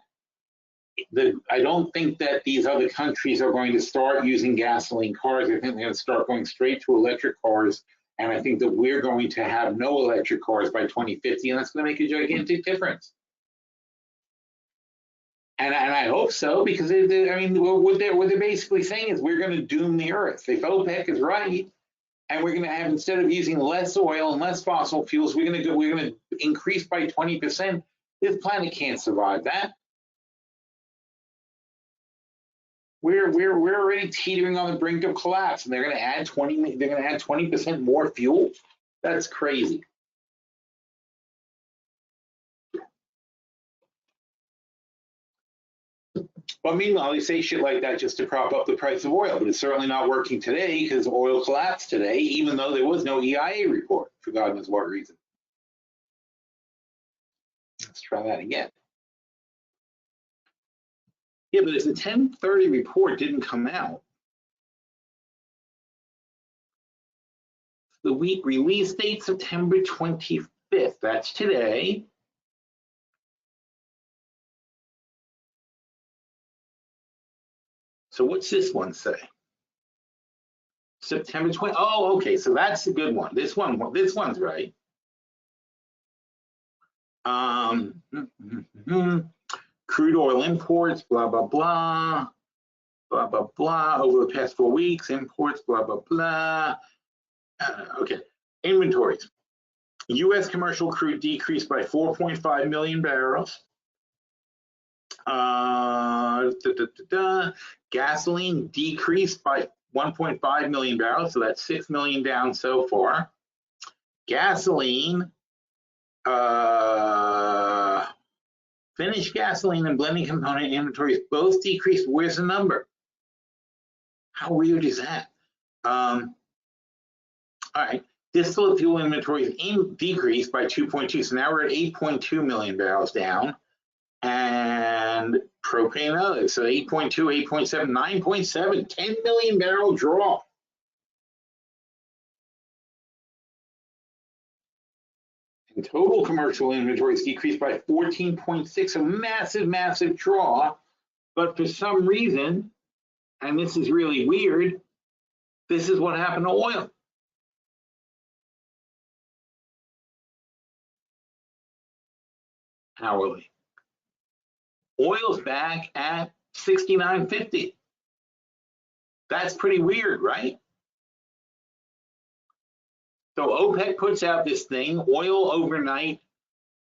these other countries are going to start using gasoline cars. I think they're going to start going straight to electric cars, and I think that we're going to have no electric cars by 2050, and that's going to make a gigantic difference. And I hope so, because what they're basically saying is we're going to doom the earth. If OPEC is right, and we're going to have, instead of using less oil and less fossil fuels, we're going to increase by 20%. This planet can't survive that. We're already teetering on the brink of collapse, and they're going to add 20% more fuel. That's crazy. But meanwhile, they say shit like that just to prop up the price of oil, but it's certainly not working today, because oil collapsed today, even though there was no EIA report, for God knows what reason. Let's try that again. Yeah, but if the 1030 report didn't come out, the week release date September 25th, that's today. So what's this one say? September 20. Oh, okay. So that's a good one. This one's right. Crude oil imports, blah blah blah, blah blah blah. Over the past 4 weeks, imports, blah blah blah. Okay. Inventories. U.S. commercial crude decreased by 4.5 million barrels. Gasoline decreased by 1.5 million barrels, so that's 6 million down so far. Gasoline, finished gasoline and blending component inventories both decreased. Where's the number? How weird is that? All right, Distillate fuel inventories decreased by 2.2. So now we're at 8.2 million barrels down. And propane and others. So 8.2, 8.7, 9.7, 10 million barrel draw. And total commercial inventories decreased by 14.6, a massive, massive draw. But for some reason, and this is really weird, this is what happened to oil. Hourly. Oil's back at 69.50. That's pretty weird, right? So OPEC puts out this thing, oil overnight,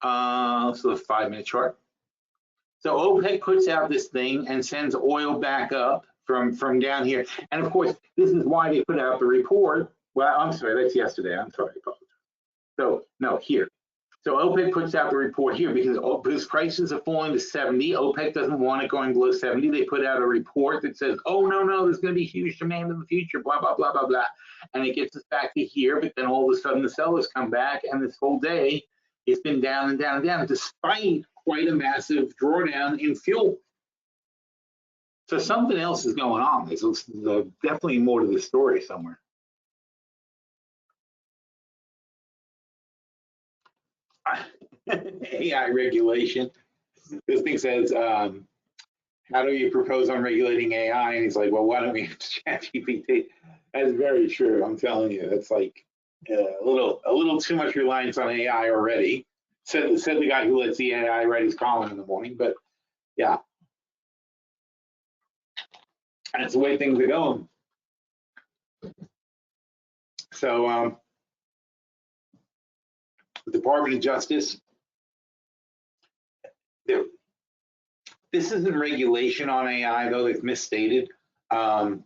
so the 5-minute chart. So OPEC puts out this thing and sends oil back up from down here. And of course, this is why they put out the report. Well, I'm sorry, that's yesterday. I'm sorry, I apologize. So no, here. So OPEC puts out the report here because prices are falling to 70. OPEC doesn't want it going below 70. They put out a report that says, oh, no, there's going to be huge demand in the future, blah, blah, blah, blah, blah. And it gets us back to here, but then all of a sudden the sellers come back, and this whole day it's been down and down and down, despite quite a massive drawdown in fuel. So something else is going on. There's definitely more to the story somewhere. AI regulation. This thing says, how do you propose on regulating AI? And he's like, well, why don't we have ChatGPT? That's very true. I'm telling you, that's like a little too much reliance on AI already. Said the guy who lets the AI write his column in the morning. But yeah, that's the way things are going. So the Department of Justice, this isn't regulation on AI, though it's misstated. They're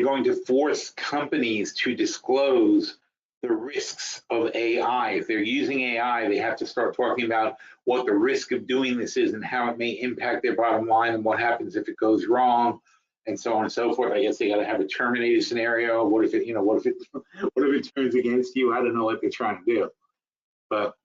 going to force companies to disclose the risks of AI. If they're using AI, they have to start talking about what the risk of doing this is and how it may impact their bottom line and what happens if it goes wrong, and so on and so forth. I guess they got to have a Terminator scenario. What if it, what if it turns against you? I don't know what they're trying to do, but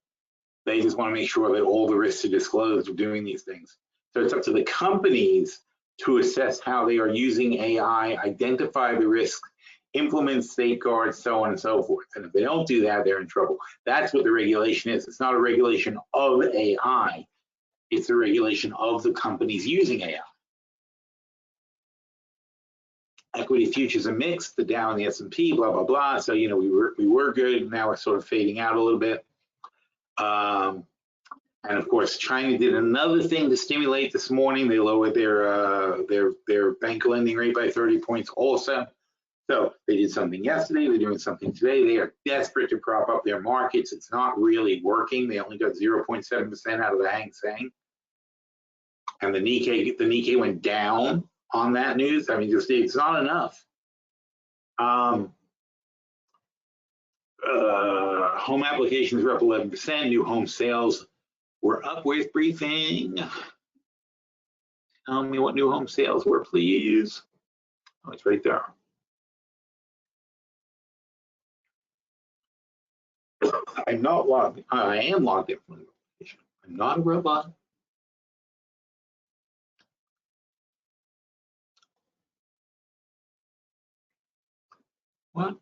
they just want to make sure that all the risks are disclosed of doing these things. So it's up to the companies to assess how they are using AI, identify the risks, implement safeguards, so on and so forth. And if they don't do that, they're in trouble. That's what the regulation is. It's not a regulation of AI. It's a regulation of the companies using AI. Equity futures are mixed, the Dow and the S&P, blah, blah, blah. So, we were good. Now we're sort of fading out a little bit. And of course, China did another thing to stimulate this morning. They lowered their bank lending rate by 30 points also. So they did something yesterday, they're doing something today. They are desperate to prop up their markets. It's not really working. They only got 0.7% out of the Hang Seng. And the Nikkei went down on that news. I mean, just it's not enough. Home applications were up 11%. New home sales were up. Where's briefing? Tell me what new home sales were, please. Oh, it's right there. I'm not logged in. I am logged in from the application. I'm not a robot. What?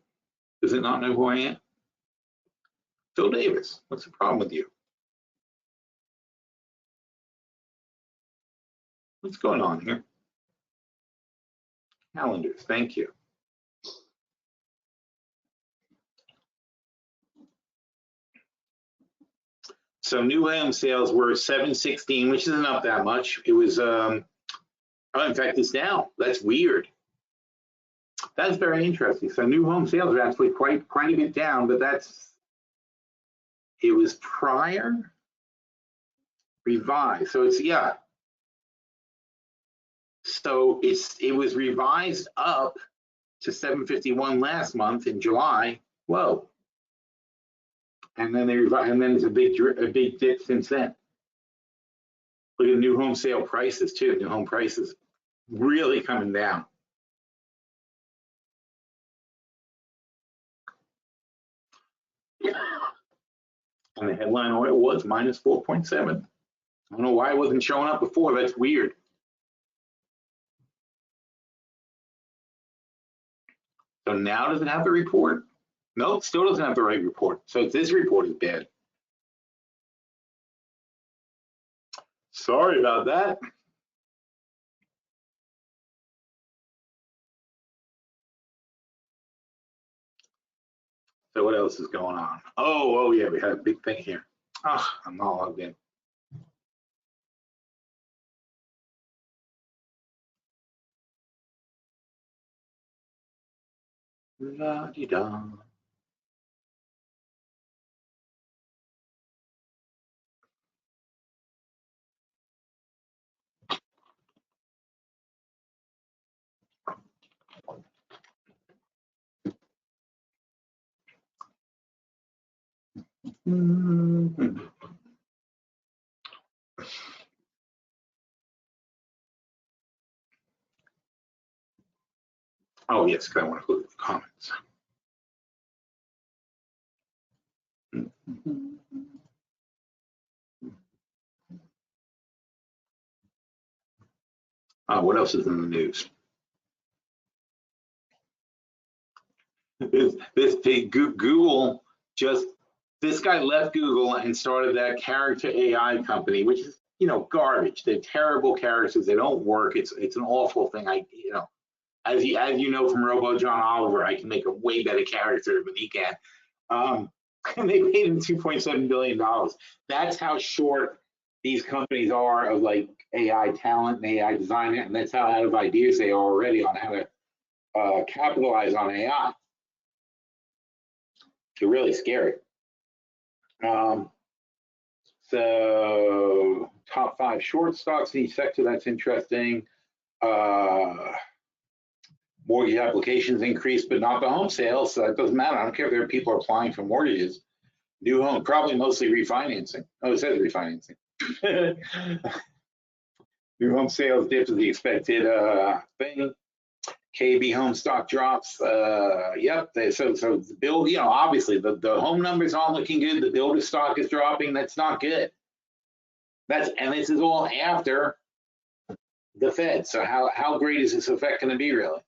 Does it not know who I am? Phil Davis, what's the problem with you? What's going on here? Calendars, thank you. So new home sales were 716, which isn't up that much. It was, oh, in fact, it's down. That's weird. That's very interesting. So new home sales are actually quite a bit down, but it was prior revised. So it's, yeah. So it was revised up to 751 last month in July. Whoa. And then there's a big dip since then. Look at new home sale prices too. New home prices really coming down. And the headline oil was minus 4.7. I don't know why it wasn't showing up before. That's weird. So now does it have the report? Nope, still doesn't have the right report. So this report is bad. Sorry about that. So what else is going on? Oh yeah, we had a big thing here. Oh, I'm not logged in. La-di-da. Mm-hmm. Oh yes, because I want to look at the comments. What else is in the news? This big Google just, this guy left Google and started that character AI company, which is, you know, garbage. They're terrible characters. They don't work. It's an awful thing. As you know from Robo John Oliver, I can make a way better character than he can. And they paid him $2.7 billion. That's how short these companies are of like AI talent and AI design, and that's how out of ideas they are already on how to capitalize on AI. It's really scary. So top 5 short stocks in each sector, that's interesting. Mortgage applications increased, but not the home sales, so that doesn't matter. I don't care if there are people applying for mortgages. New home, probably mostly refinancing. Oh, it says refinancing. New home sales dipped as the expected thing. KB home stock drops. Yep. So the build, you know, obviously the home numbers aren't looking good. The builder stock is dropping. That's not good. And this is all after the Fed. So how great is this effect going to be really?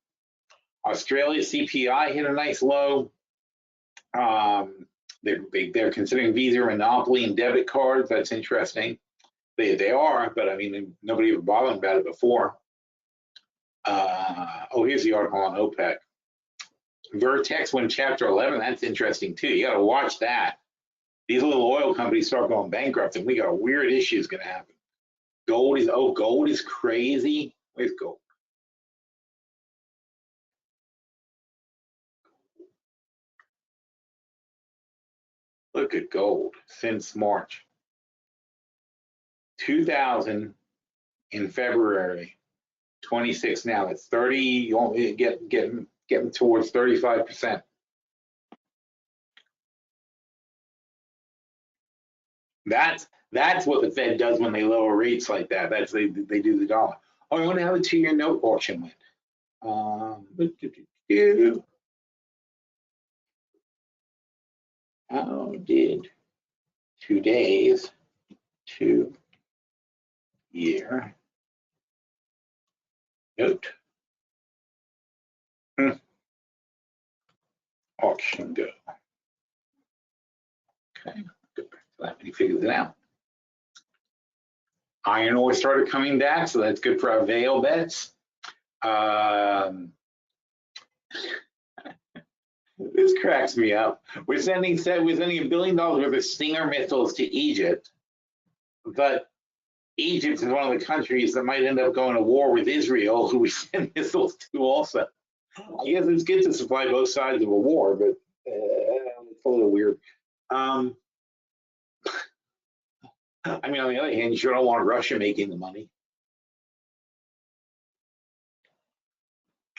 Australia CPI hit a nice low. They're considering Visa a monopoly in debit cards. That's interesting. They are, but I mean, nobody ever bothered about it before. Here's the article on OPEC. Vertex went Chapter 11. That's interesting too. You got to watch that. These little oil companies start going bankrupt, and we got weird issues going to happen. Gold is crazy. Where's gold? Look at gold since March 2000 in February. 26 now. It's 30. You want me to getting towards 35%. That's what the Fed does when they lower rates like that. That's they do the dollar. Oh, I want to have a 2-year note auction win. How did today's 2-year note auction go? Okay, go back to that. He figures it out. Iron ore started coming back, so that's good for our Vail bets. This cracks me up. We're sending $1 billion worth of Stinger missiles to Egypt, but Egypt is one of the countries that might end up going to war with Israel, who we send missiles to also. I guess it's good to supply both sides of a war, but it's a little weird. I mean, on the other hand, you sure don't want Russia making the money.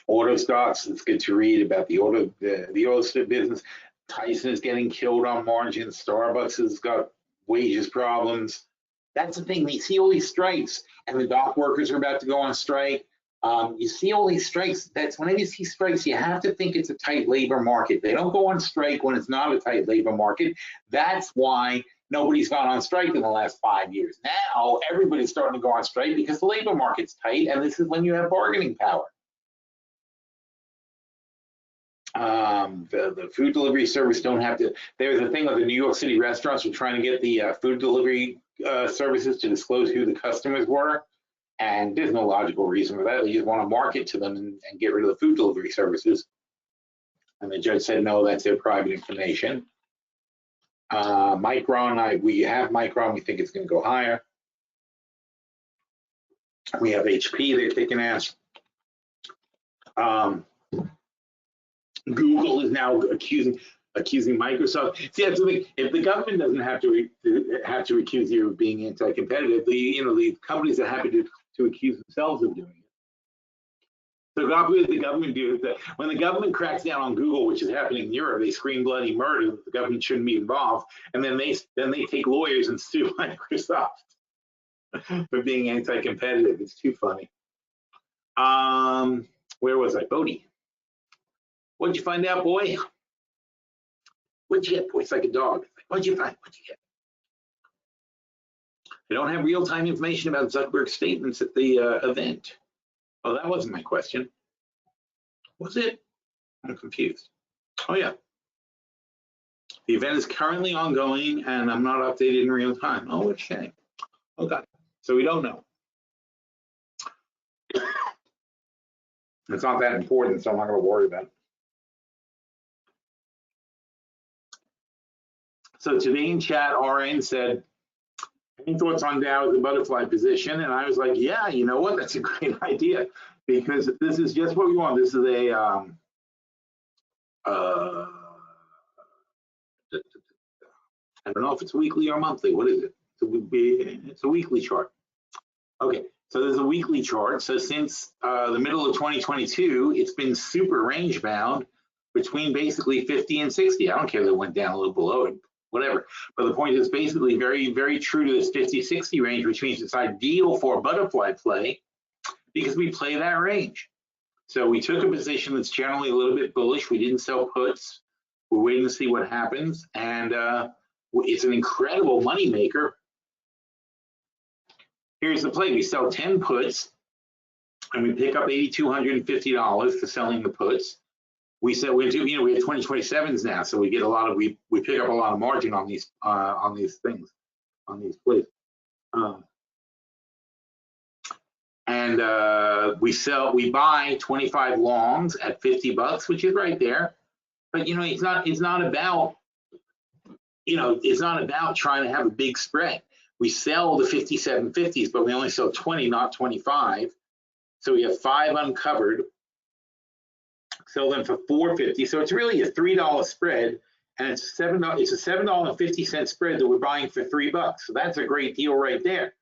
Auto stocks, it's good to read about the auto business. Tyson is getting killed on margins. Starbucks has got wages problems. That's the thing. We see all these strikes, and the dock workers are about to go on strike. You see all these strikes. That's whenever you see strikes, you have to think it's a tight labor market. They don't go on strike when it's not a tight labor market. That's why nobody's gone on strike in the last 5 years. Now everybody's starting to go on strike because the labor market's tight, and this is when you have bargaining power. The food delivery service don't have to. There's a thing with the New York City restaurants were trying to get the food delivery services to disclose who the customers were, and there's no logical reason for that. They just want to market to them and get rid of the food delivery services. And the judge said, no, that's their private information. Micron, we have Micron, we think it's going to go higher. We have HP, they're kicking ass. Google is now accusing Microsoft. See, that's the thing. If the government doesn't have to accuse you of being anti-competitive, the companies are happy to accuse themselves of doing it. So God forbid the government do that. When the government cracks down on Google, which is happening in Europe, they scream bloody murder that the government shouldn't be involved, and then they take lawyers and sue Microsoft for being anti-competitive. It's too funny. Where was I? Bodie. What'd you find out, boy? What'd you get, boy? It's like a dog. What'd you find? What'd you get? I don't have real-time information about Zuckerberg's statements at the event. Oh, that wasn't my question. Was it? I'm confused. Oh, yeah. The event is currently ongoing, and I'm not updated in real time. Oh, what a shame. Okay, so we don't know. It's not that important, so I'm not going to worry about it. So today in chat, RN said, any thoughts on Dow as a butterfly position? And I was like, yeah, you know what? That's a great idea, because this is just what we want. This is a I don't know if it's weekly or monthly. What is it? It's a weekly chart. Okay, so there's a weekly chart. So since the middle of 2022, it's been super range bound between basically 50 and 60. I don't care that it went down a little below it, whatever. But the point is basically very, very true to this 50-60 range, which means it's ideal for a butterfly play because we play that range. So we took a position that's generally a little bit bullish. We didn't sell puts. We're waiting to see what happens. And it's an incredible money maker. Here's the play. We sell 10 puts and we pick up $8,250 for selling the puts. We said we have 2027s now, so we get a lot of we pick up a lot of margin on these things, on these plays. We buy 25 longs at $50, which is right there. But it's not about trying to have a big spread. We sell the 57.50s, but we only sell 20, not 25. So we have 5 uncovered. Sell them for $4.50. So it's really a $3 spread, and it's a $7.50 spread that we're buying for $3. So that's a great deal right there.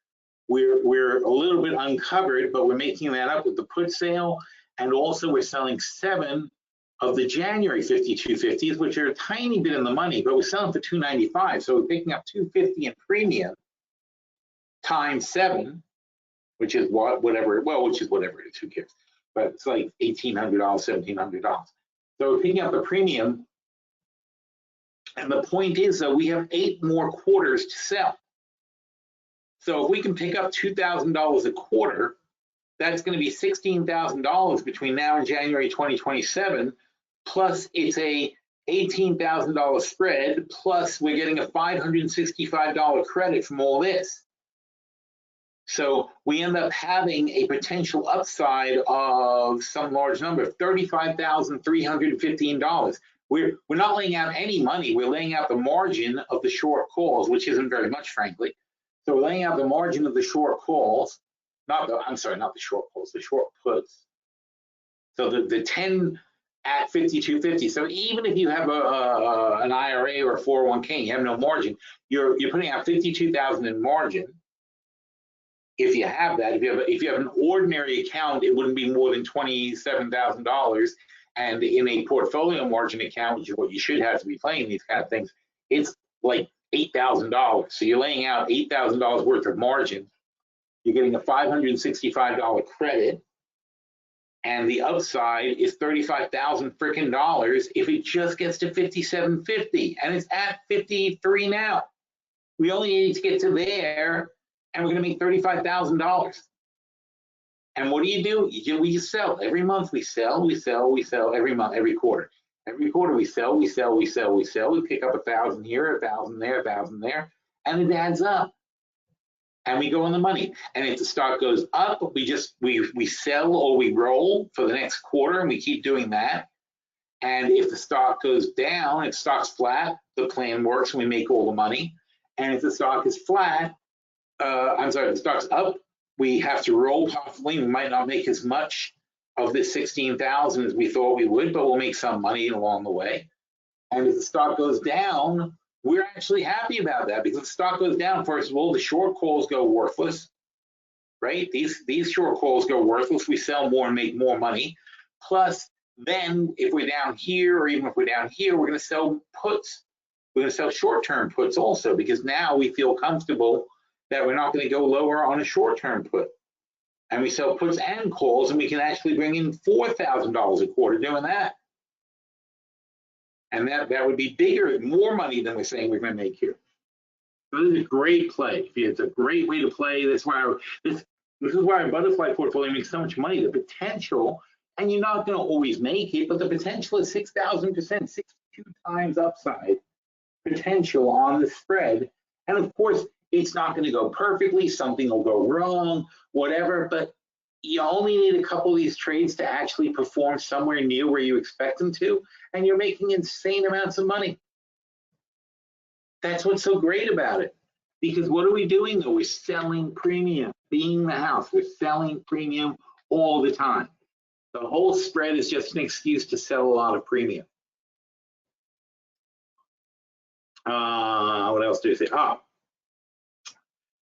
We're a little bit uncovered, but we're making that up with the put sale, and also we're selling 7 of the January 52.50s, which are a tiny bit in the money, but we're selling for $2.95. So we're picking up $2.50 in premium times 7, which is whatever it is, who cares? But it's like $1,800, $1,700. So we're picking up the premium. And the point is that we have 8 more quarters to sell. So if we can pick up $2,000 a quarter, that's going to be $16,000 between now and January 2027. Plus it's a $18,000 spread. Plus we're getting a $565 credit from all this. So we end up having a potential upside of some large number, $35,315. We're not laying out any money. We're laying out the margin of the short calls, which isn't very much, frankly. So we're laying out the margin of the short calls, not the short calls, the short puts. So the 10 at 52.50. So even if you have an IRA or a 401k, you have no margin. You're putting out $52,000 in margin. If you have that, if you have an ordinary account, it wouldn't be more than $27,000. And in a portfolio margin account, which is what you should have to be playing these kind of things, it's like $8,000. So you're laying out $8,000 worth of margin. You're getting a $565 credit. And the upside is $35,000 freaking dollars if it just gets to 57.50, and it's at 53 now. We only need to get to there, and we're going to make $35,000. And what do? We just sell every month. We sell every month, every quarter. Every quarter we sell. We pick up 1,000 here, 1,000 there, 1,000 there, and it adds up. And we go on the money. And if the stock goes up, we sell or we roll for the next quarter, and we keep doing that. And if the stock goes down, if stock's flat, the plan works and we make all the money. And if the stock is flat, if the stock's up, we have to roll possibly. We might not make as much of this 16,000 as we thought we would, but we'll make some money along the way. And if the stock goes down, we're actually happy about that, because the stock goes down, first of all, the short calls go worthless, right? These short calls go worthless. We sell more and make more money. Plus, then if we're down here, or even if we're down here, we're going to sell puts. We're going to sell short-term puts also, because now we feel comfortable that we're not going to go lower on a short-term put. And we sell puts and calls, and we can actually bring in $4,000 a quarter doing that. And that would be bigger, more money than we're saying we're going to make here. So this is a great play. It's a great way to play. This is why our butterfly portfolio makes so much money. The potential, and you're not going to always make it, but the potential is 6,000%, 62 times upside potential on the spread. And of course, it's not going to go perfectly. Something will go wrong, whatever. But you only need a couple of these trades to actually perform somewhere near where you expect them to, and you're making insane amounts of money. That's what's so great about it. Because what are we doing though? We're selling premium, being the house. We're selling premium all the time. The whole spread is just an excuse to sell a lot of premium. What else do you say?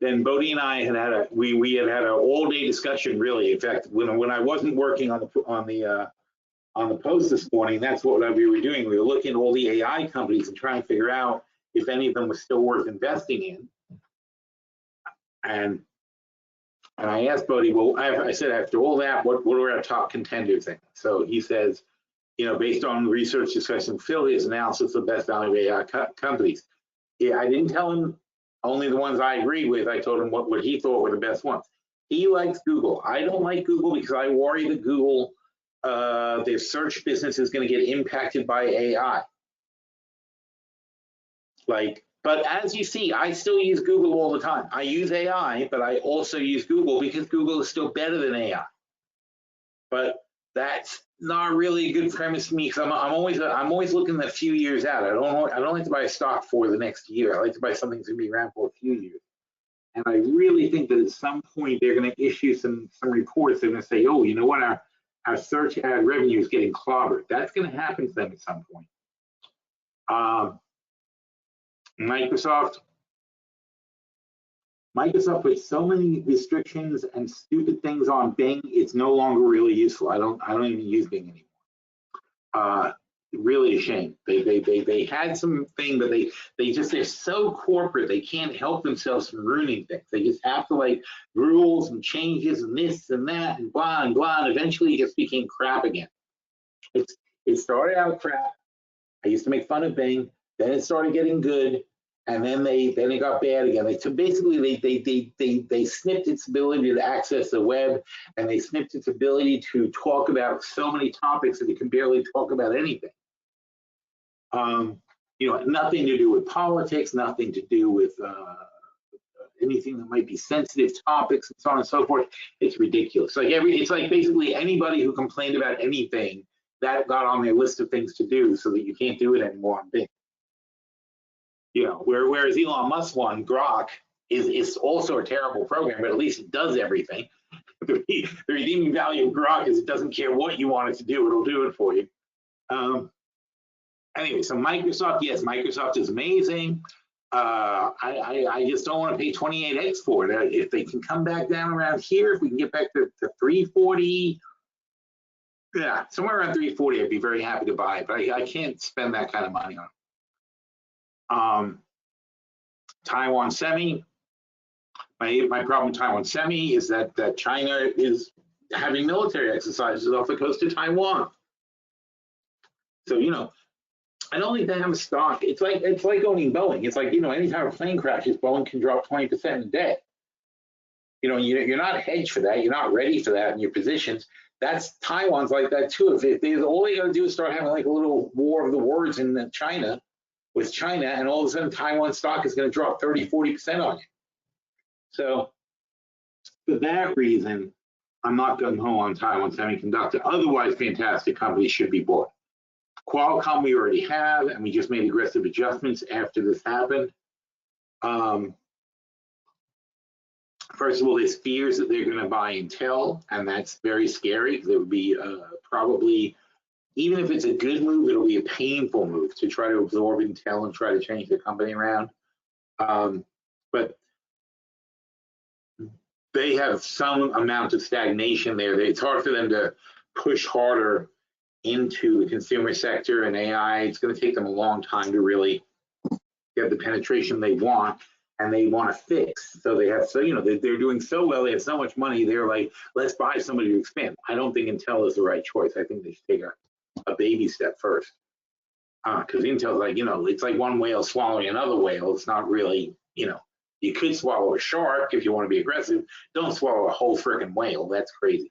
Then Bodhi and I had had we had an all-day discussion, really. In fact, when I wasn't working on the post this morning, that's what we were doing. We were looking at all the AI companies and trying to figure out if any of them were still worth investing in. And I asked Bodhi, well, I said, after all that, what are our top contenders in? So he says, based on the research discussion with Phil, his analysis of the best value AI companies. Yeah, I didn't tell him only the ones I agreed with. I told him what he thought were the best ones. He likes Google. I don't like Google because I worry that Google, their search business is going to get impacted by AI. But as you see, I still use Google all the time. I use AI, but I also use Google because Google is still better than AI. But that's not really a good premise to me, because I'm always looking a few years out. I don't like to buy a stock for the next year. I like to buy something that's going to be around for a few years. And I really think that at some point they're going to issue some reports. They're going to say, oh, you know what, our search ad revenue is getting clobbered. That's going to happen to them at some point. Microsoft puts so many restrictions and stupid things on Bing, it's no longer really useful. I don't even use Bing anymore. Really a shame. They had some thing, but they're so corporate, they can't help themselves from ruining things. They just have to like rules and changes and this and that and blah and blah, and eventually it just became crap again. It started out crap. I used to make fun of Bing, then it started getting good, and then it got bad again. So basically they snipped its ability to access the web, and they snipped its ability to talk about so many topics that it can barely talk about anything. Nothing to do with politics, nothing to do with anything that might be sensitive topics, and so on and so forth. It's ridiculous. It's like basically anybody who complained about anything that got on their list of things to do, so that you can't do it anymore on Bing. Whereas Elon Musk one, Grok, is also a terrible program, but at least it does everything. The redeeming value of Grok is it doesn't care what you want it to do, it'll do it for you. Anyway, so Microsoft, yes, Microsoft is amazing. I just don't want to pay 28x for it. If they can come back down around here, if we can get back to 340, yeah, somewhere around 340, I'd be very happy to buy it, but I can't spend that kind of money on it. Taiwan Semi. My problem with Taiwan Semi is that China is having military exercises off the coast of Taiwan. So, you know, I don't think they have a stock. It's like owning Boeing. It's like, you know, anytime a plane crashes, Boeing can drop 20% in a day. You know, you're not hedged for that. You're not ready for that in your positions. That's Taiwan's like that too. If they all they got to do is start having like a little war of the words in China with China, and all of a sudden Taiwan stock is going to drop 30-40% on you. So for that reason, I'm not gung ho on Taiwan Semiconductor. Otherwise, fantastic companies should be bought. Qualcomm we already have, and we just made aggressive adjustments after this happened. First of all, there's fears that they're going to buy Intel, and that's very scary because it would be probably, even if it's a good move, it'll be a painful move to try to absorb Intel and try to change the company around. But they have some amount of stagnation there. It's hard for them to push harder into the consumer sector and AI. It's going to take them a long time to really get the penetration they want, and they want to fix. So they have, so, you know, they're doing so well, they have so much money, they're like, let's buy somebody to expand. I don't think Intel is the right choice. I think they should take a baby step first. Because Intel's like, you know, it's like one whale swallowing another whale. It's not really, you know, you could swallow a shark if you want to be aggressive. Don't swallow a whole freaking whale. That's crazy.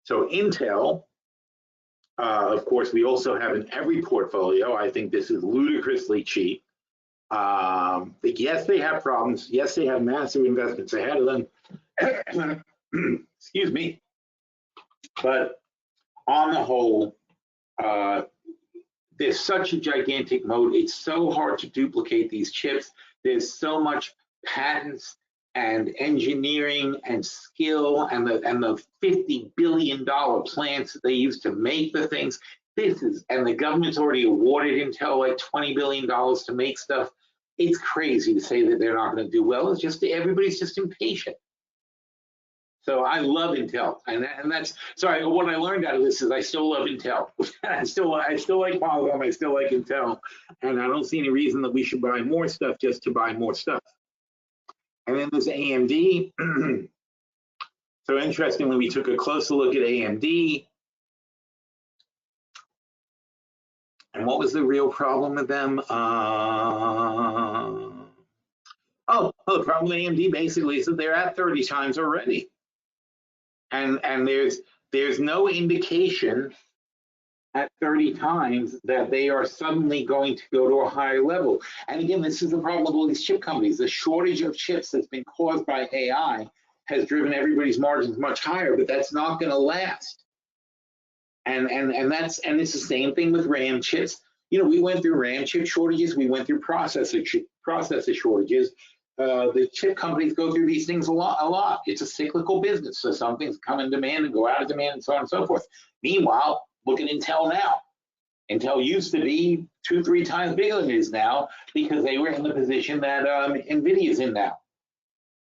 So Intel, of course, we also have in every portfolio. I think this is ludicrously cheap. Yes, they have problems. Yes, they have massive investments ahead of them. Excuse me. But on the whole, there's such a gigantic moat. It's so hard to duplicate these chips. There's so much patents and engineering and skill and the $50 billion plants that they use to make the things. And the government's already awarded Intel like $20 billion to make stuff. It's crazy to say that they're not going to do well. It's just everybody's just impatient. So I love Intel, and that's sorry. What I learned out of this is I still love Intel. I still like Qualcomm. I still like Intel, and I don't see any reason that we should buy more stuff just to buy more stuff. And then there's AMD. So interestingly, we took a closer look at AMD. And what was the real problem with them? The problem with AMD basically is that they're at 30 times already. And there's no indication at 30 times that they are suddenly going to go to a higher level. And again, this is the problem with all these chip companies. The shortage of chips that's been caused by AI has driven everybody's margins much higher, but that's not going to last. And it's the same thing with RAM chips. You know, we went through RAM chip shortages. We went through processor shortages. The chip companies go through these things a lot. It's a cyclical business. So some things come in demand and go out of demand and so on and so forth. Meanwhile, look at Intel now. Intel used to be 2-3 times bigger than it is now because they were in the position that NVIDIA is in now.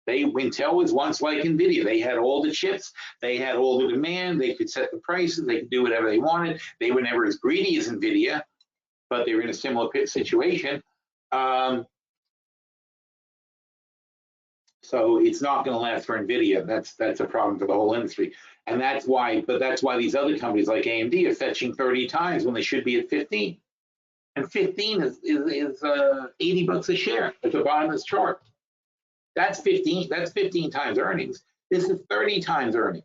Intel was once like NVIDIA. They had all the chips, they had all the demand, they could set the prices, they could do whatever they wanted. They were never as greedy as NVIDIA, but they were in a similar situation. So it's not going to last for NVIDIA. That's a problem for the whole industry. And that's why these other companies like AMD are fetching 30 times when they should be at 15. And 15 is $80 a share at the bottom of this chart. That's 15 times earnings. This is 30 times earnings.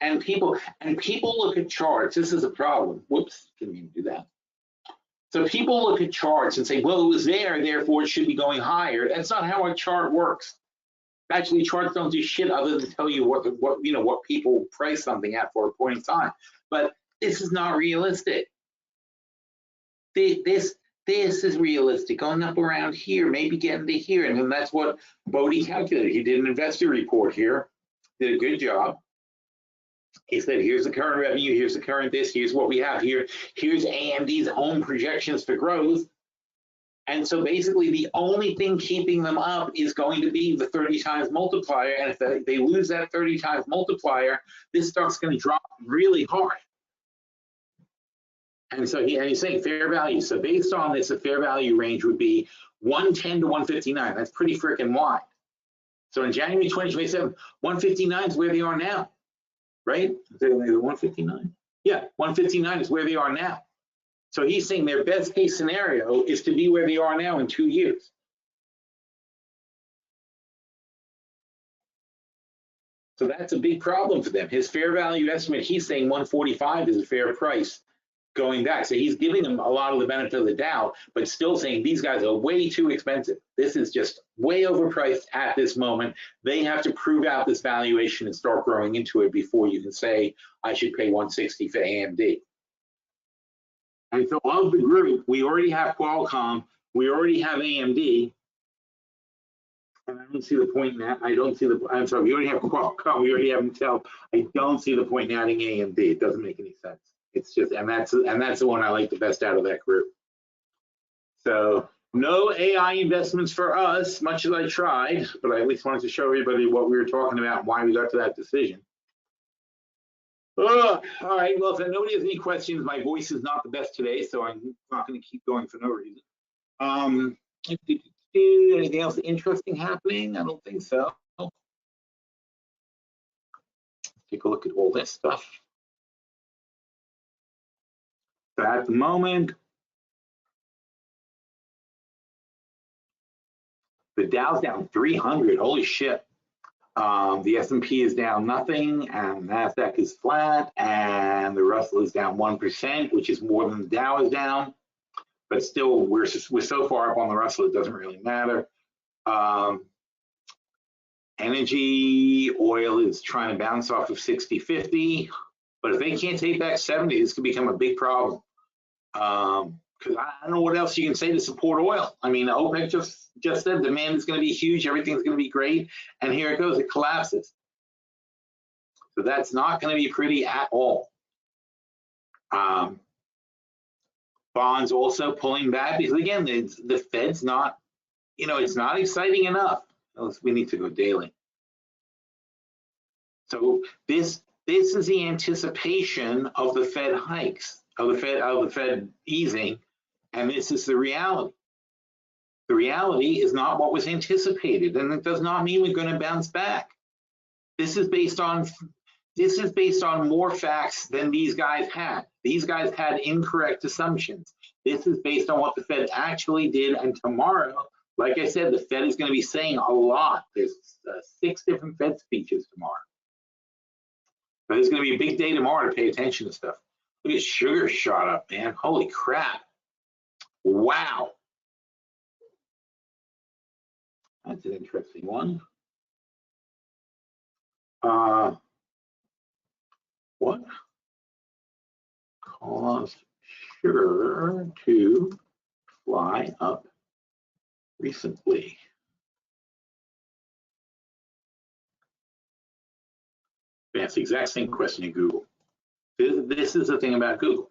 And people look at charts. This is a problem. Whoops, didn't even do that. So people look at charts and say, well, it was there, therefore it should be going higher. That's not how a chart works. Actually, charts don't do shit other than tell you what people price something at for a point in time. But this is not realistic. This is realistic, going up around here, maybe getting to here. And then that's what Bodie calculated. He did an investor report here, did a good job. He said, here's the current revenue, here's the current this, here's what we have here, here's AMD's own projections for growth. And so basically the only thing keeping them up is going to be the 30 times multiplier. And if they lose that 30 times multiplier, this stock's going to drop really hard. And so he's saying fair value. So based on this, a fair value range would be 110 to 159. That's pretty freaking wide. So in January 2027, 159 is where they are now, right? Is it 159? Yeah, 159 is where they are now. So he's saying their best case scenario is to be where they are now in 2 years. So that's a big problem for them. His fair value estimate, he's saying 145 is a fair price going back. So he's giving them a lot of the benefit of the doubt, but still saying these guys are way too expensive. This is just way overpriced at this moment. They have to prove out this valuation and start growing into it before you can say, I should pay 160 for AMD. And so of the group, we already have Qualcomm, we already have AMD, and I don't see the point in that. I'm sorry, we already have Qualcomm, we already have Intel. I don't see the point in adding AMD. It doesn't make any sense. It's just, and that's the one I like the best out of that group. So no AI investments for us, much as I tried, but I at least wanted to show everybody what we were talking about and why we got to that decision. All right, well, if nobody has any questions, my voice is not the best today, so I'm not going to keep going for no reason. Anything else interesting happening? I don't think so. Take a look at all this stuff. So at the moment, the Dow's down 300. Holy shit. The S&P is down nothing, and NASDAQ is flat, and the Russell is down 1%, which is more than the Dow is down. But still, we're so far up on the Russell, it doesn't really matter. Energy, oil is trying to bounce off of 60.50, but if they can't take back 70, this could become a big problem. Because I don't know what else you can say to support oil. I mean, OPEC just said demand is going to be huge, everything's going to be great, and here it goes, it collapses. So that's not going to be pretty at all. Bonds also pulling back because again, the Fed's not, it's not exciting enough. We need to go daily. So this is the anticipation of the Fed hikes, of the Fed easing, and this is the reality. The reality is not what was anticipated, and it does not mean we're going to bounce back. This is based on more facts than these guys had. These guys had incorrect assumptions. This is based on what the Fed actually did, and tomorrow, like I said, the Fed is going to be saying a lot. There's 6 different Fed speeches tomorrow. But it's going to be a big day tomorrow to pay attention to stuff. Look at sugar shot up, man. Holy crap. Wow. That's an interesting one. What caused sugar to fly up recently? That's the exact same question in Google. This is the thing about Google.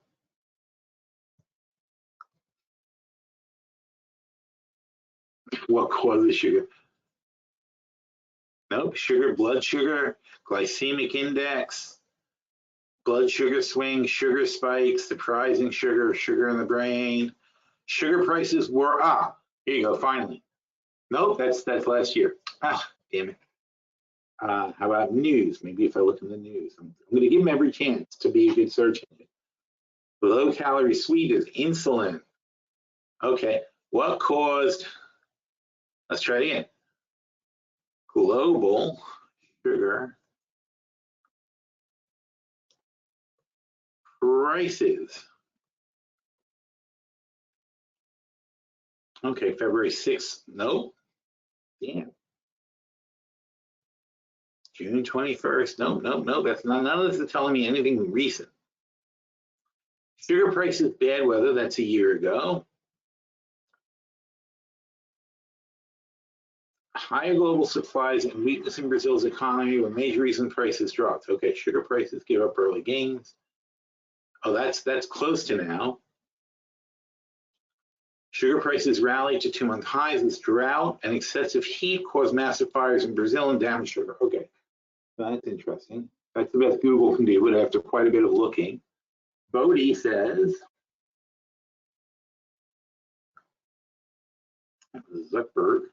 What causes sugar? Nope, blood sugar, glycemic index, blood sugar swing, sugar spikes, surprising sugar in the brain. Sugar prices were up. Here you go, finally. Nope, that's last year. Ah, damn it. How about news? Maybe if I look in the news. I'm going to give them every chance to be a good search engine. Low calorie sweet is insulin. Okay, what caused, let's try it again. Global sugar prices. Okay, February 6th, nope. Damn. June 21st, nope, that's not, none of this is telling me anything recent. Sugar prices, bad weather, that's a year ago. Higher global supplies and weakness in Brazil's economy were major reason prices dropped. Okay, sugar prices give up early gains. Oh, that's close to now. Sugar prices rallied to 2-month highs as drought and excessive heat caused massive fires in Brazil and damaged sugar. Okay, that's interesting. That's the best Google can do, but after quite a bit of looking. Bodie says, Zuckerberg,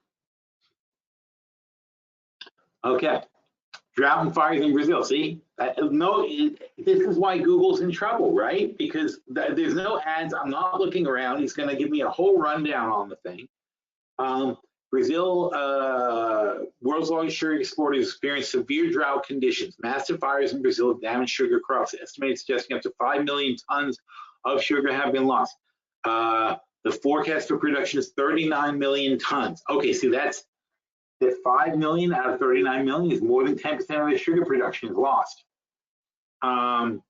Okay. Drought and fires in Brazil. See, this is why Google's in trouble, right? Because there's no ads. I'm not looking around. He's going to give me a whole rundown on the thing. Brazil, world's largest sugar exporter, has experienced severe drought conditions. Massive fires in Brazil have damaged sugar crops. Estimated suggesting up to 5 million tons of sugar have been lost. The forecast for production is 39 million tons. Okay, see, that's that 5 million out of 39 million is more than 10% of the sugar production is lost. The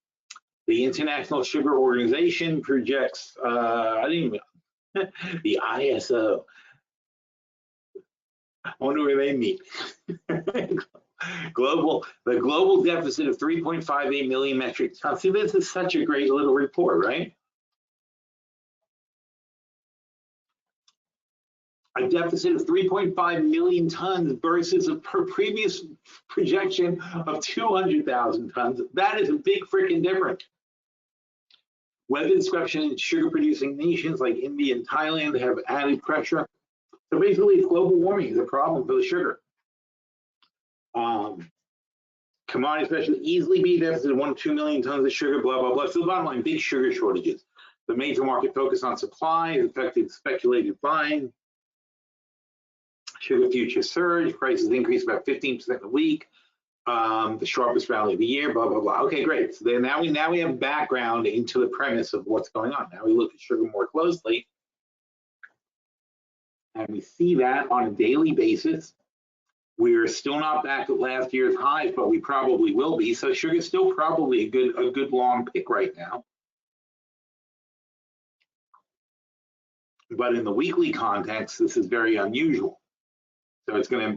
International Sugar Organization projects, I didn't even, the ISO. I wonder where they meet. The global deficit of 3.58 million metric tons. See, this is such a great little report, right? A deficit of 3.5 million tons versus a previous projection of 200,000 tons. That is a big freaking difference. Weather disruption in sugar producing nations like India and Thailand have added pressure. So basically, global warming is a problem for the sugar. Commodity special easily be a deficit of 1 to 2 million tons of sugar, blah, blah, blah. So the bottom line, big sugar shortages. The major market focus on supply has affected speculative buying. Sugar futures surge, prices increased about 15% a week. The sharpest rally of the year, blah, blah, blah. Okay, great. So then now we have background into the premise of what's going on. Now we look at sugar more closely. And we see that on a daily basis. We're still not back at last year's highs, but we probably will be. So sugar is still probably a good long pick right now. But in the weekly context, this is very unusual.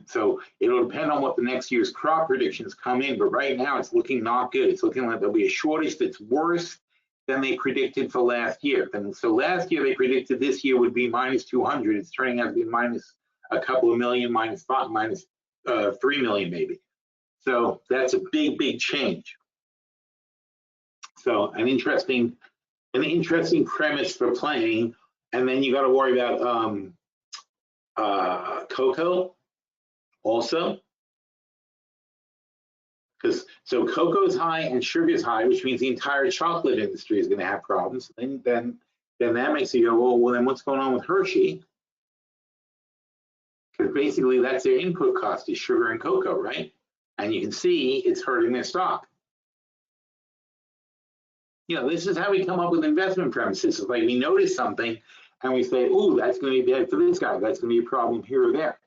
So it'll depend on what the next year's crop predictions come in. But right now, it's looking not good. It's looking like there'll be a shortage that's worse than they predicted for last year. And so last year they predicted this year would be minus 200. It's turning out to be minus a couple of million, minus 3 million maybe. So that's a big change. So an interesting premise for playing. And then you got to worry about cocoa also. So cocoa is high and sugar is high, which means the entire chocolate industry is going to have problems. And then that makes you go, well, then what's going on with Hershey? Because basically that's their input cost is sugar and cocoa, right? And you can see it's hurting their stock. You know, this is how we come up with investment premises. It's like we notice something and we say, ooh, that's going to be bad for this guy. That's going to be a problem here or there.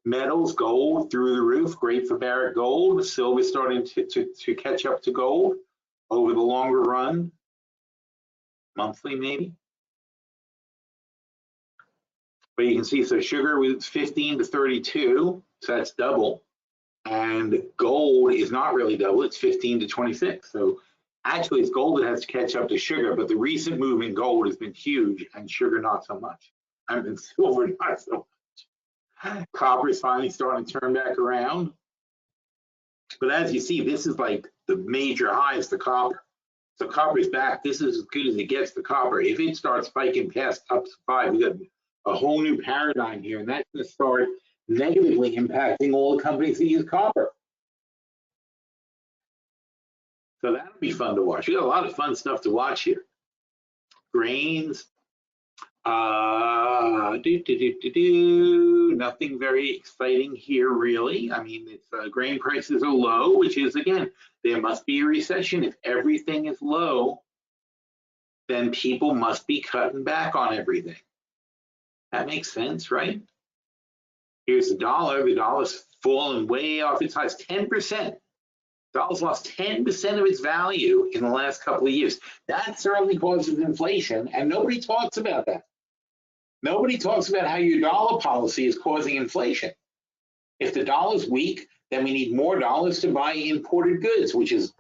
Metals, gold through the roof, great for Barrick Gold. Silver starting to catch up to gold over the longer run, monthly maybe. But you can see, so sugar was 15 to 32, so that's double. And gold is not really double, it's 15 to 26. So actually it's gold that has to catch up to sugar, but the recent move in gold has been huge and sugar not so much. I mean, silver not so much. Copper is finally starting to turn back around. But as you see, this is like the major highs for copper. So copper is back. This is as good as it gets for copper. If it starts spiking past up to 5, we got a whole new paradigm here, and that's going to start negatively impacting all the companies that use copper. So that'll be fun to watch. We got a lot of fun stuff to watch here. Grains. Nothing very exciting here, really. I mean, it's grain prices are low, which is, again, there must be a recession. If everything is low, then people must be cutting back on everything. That makes sense, right? Here's the dollar. The dollar's fallen way off its highs, 10%. Dollar's lost 10% of its value in the last couple of years. That certainly causes inflation, and nobody talks about that. Nobody talks about how your dollar policy is causing inflation. If the dollar's weak, then we need more dollars to buy imported goods,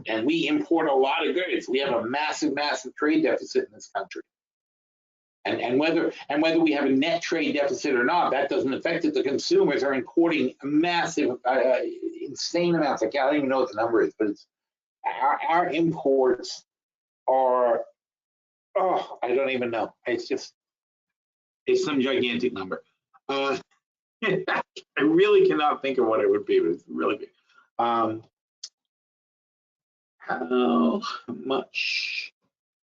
and we import a lot of goods. We have a massive trade deficit in this country. And whether we have a net trade deficit or not, that doesn't affect it. The consumers are importing massive, insane amounts. I don't even know what the number is, but it's our imports are, I don't even know. It's some gigantic number. I really cannot think of what it would be, but it's really big. How much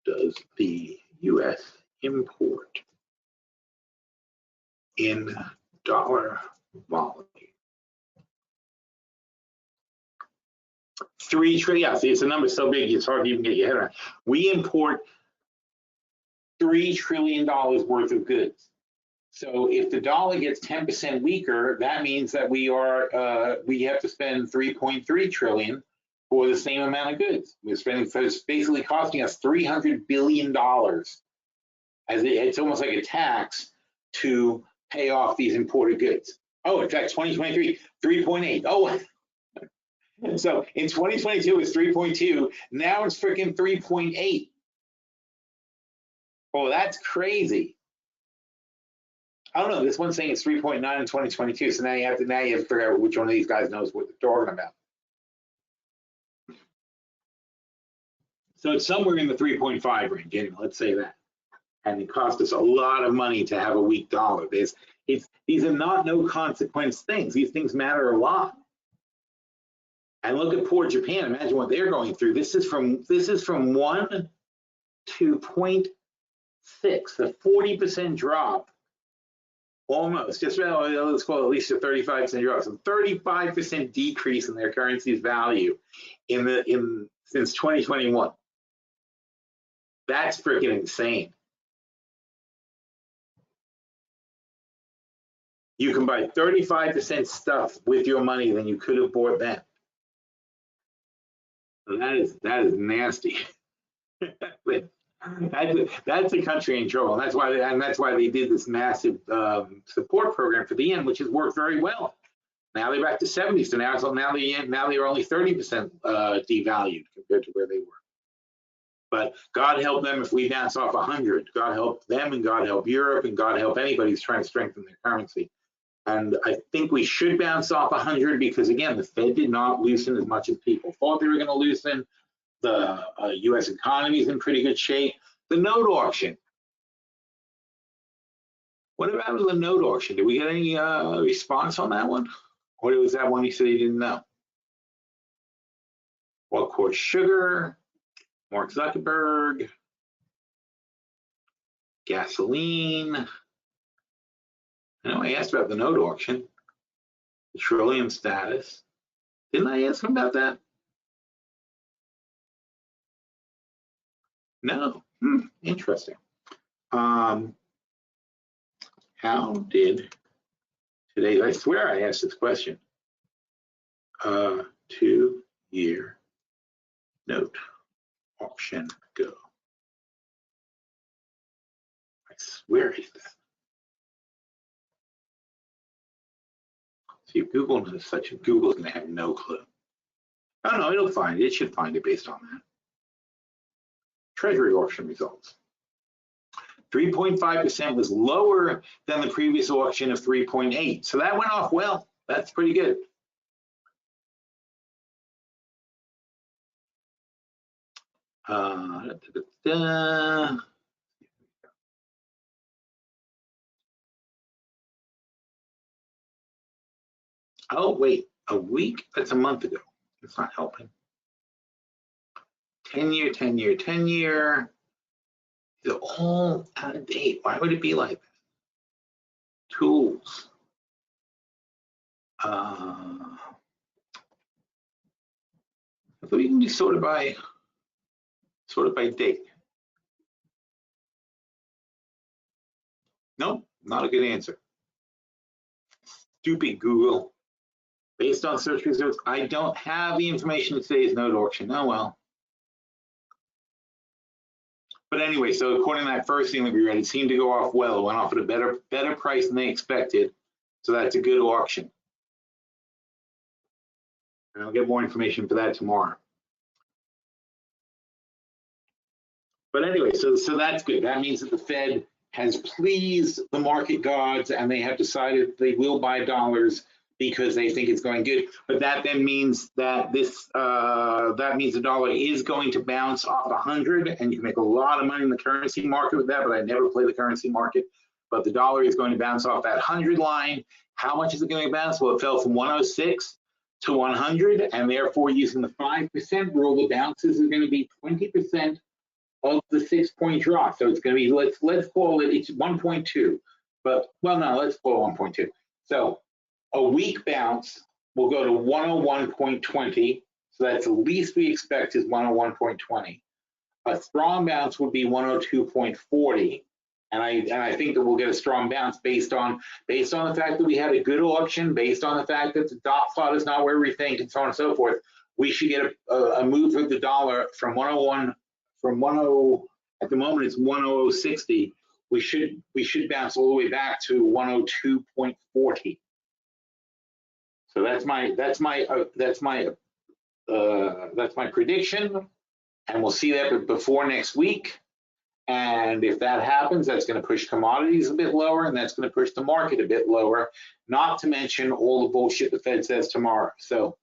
does the U.S. import in dollar volume? 3 trillion. Yeah, see, it's a number so big it's hard to even get your head around. We import $3 trillion worth of goods. So if the dollar gets 10% weaker, that means that we have to spend 3.3 trillion for the same amount of goods. We're spending, so it's basically costing us $300 billion it's almost like a tax to pay off these imported goods. Oh, in fact, 2023, 3.8. Oh, so in 2022 it's 3.2. Now it's freaking 3.8. Oh, that's crazy. I don't know. This one's saying it's 3.9 in 2022. So now you have to figure out which one of these guys knows what they're talking about. So it's somewhere in the 3.5 range. Anyway, let's say that. And it cost us a lot of money to have a weak dollar. These are not no consequence things. These things matter a lot. And look at poor Japan. Imagine what they're going through. This is from 1 to 0.6, a 40% drop. Almost, just let's call it at least a 35% drop. So 35% decrease in their currency's value since 2021. That's freaking insane. You can buy 35% stuff with your money than you could have bought then. So that is nasty. That's the country in trouble, and that's why they did this massive support program for the yen, which has worked very well. Now they're back to 70, so now they are only 30% devalued compared to where they were. But God help them if we bounce off 100. God help them, and God help Europe, and God help anybody who's trying to strengthen their currency. And I think we should bounce off 100 because, again, the Fed did not loosen as much as people thought they were going to loosen. The U.S. economy is in pretty good shape. The note auction. What about the note auction? Did we get any response on that one? Or was that one he said he didn't know? Well, of course, sugar, Mark Zuckerberg, gasoline. I know I asked about the note auction, petroleum status. Didn't I ask him about that? No. Interesting. How did today? I swear I asked this question. 2-year note auction go? I swear I said that. See, if Google knows such, Google's going to have no clue. Oh no, it'll find it. It should find it based on that. Treasury auction results. 3.5% was lower than the previous auction of 3.8. So that went off well. That's pretty good. Oh, wait, a week? That's a month ago. It's not helping. 10-year, 10-year, 10-year. They're all out of date. Why would it be like that? Tools. I thought you can be sorted by date. Nope, not a good answer. Stupid Google. Based on search results, I don't have the information to today's note auction. Oh well. But anyway, so according to that first thing that we read, it seemed to go off well. It went off at a better price than they expected. So that's a good auction. And I'll get more information for that tomorrow. But anyway, so that's good. That means that the Fed has pleased the market gods and they have decided they will buy dollars because they think it's going good. But that then means that that means the dollar is going to bounce off 100, and you can make a lot of money in the currency market with that, but I never play the currency market. but the dollar is going to bounce off that 100 line. How much is it going to bounce? Well, it fell from 106 to 100, and therefore using the 5% rule, the bounces are going to be 20% of the 6-point drop. So it's going to be, let's call it, it's 1.2, but, well, no, let's call it 1.2. So a weak bounce will go to 101.20. So that's the least we expect is 101.20. A strong bounce would be 102.40. And I think that we'll get a strong bounce based on the fact that we had a good auction, based on the fact that the dot plot is not where we think, and so on and so forth. We should get a move of the dollar from 101, at the moment it's 100.60. We should bounce all the way back to 102.40. So that's my prediction, and we'll see that before next week. And if that happens, that's going to push commodities a bit lower, and that's going to push the market a bit lower, not to mention all the bullshit the Fed says tomorrow. So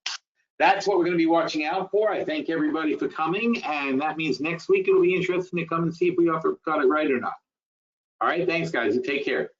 that's what we're going to be watching out for. I thank everybody for coming, and that means next week it'll be interesting to come and see if we got it right or not. All right, thanks, guys, and take care.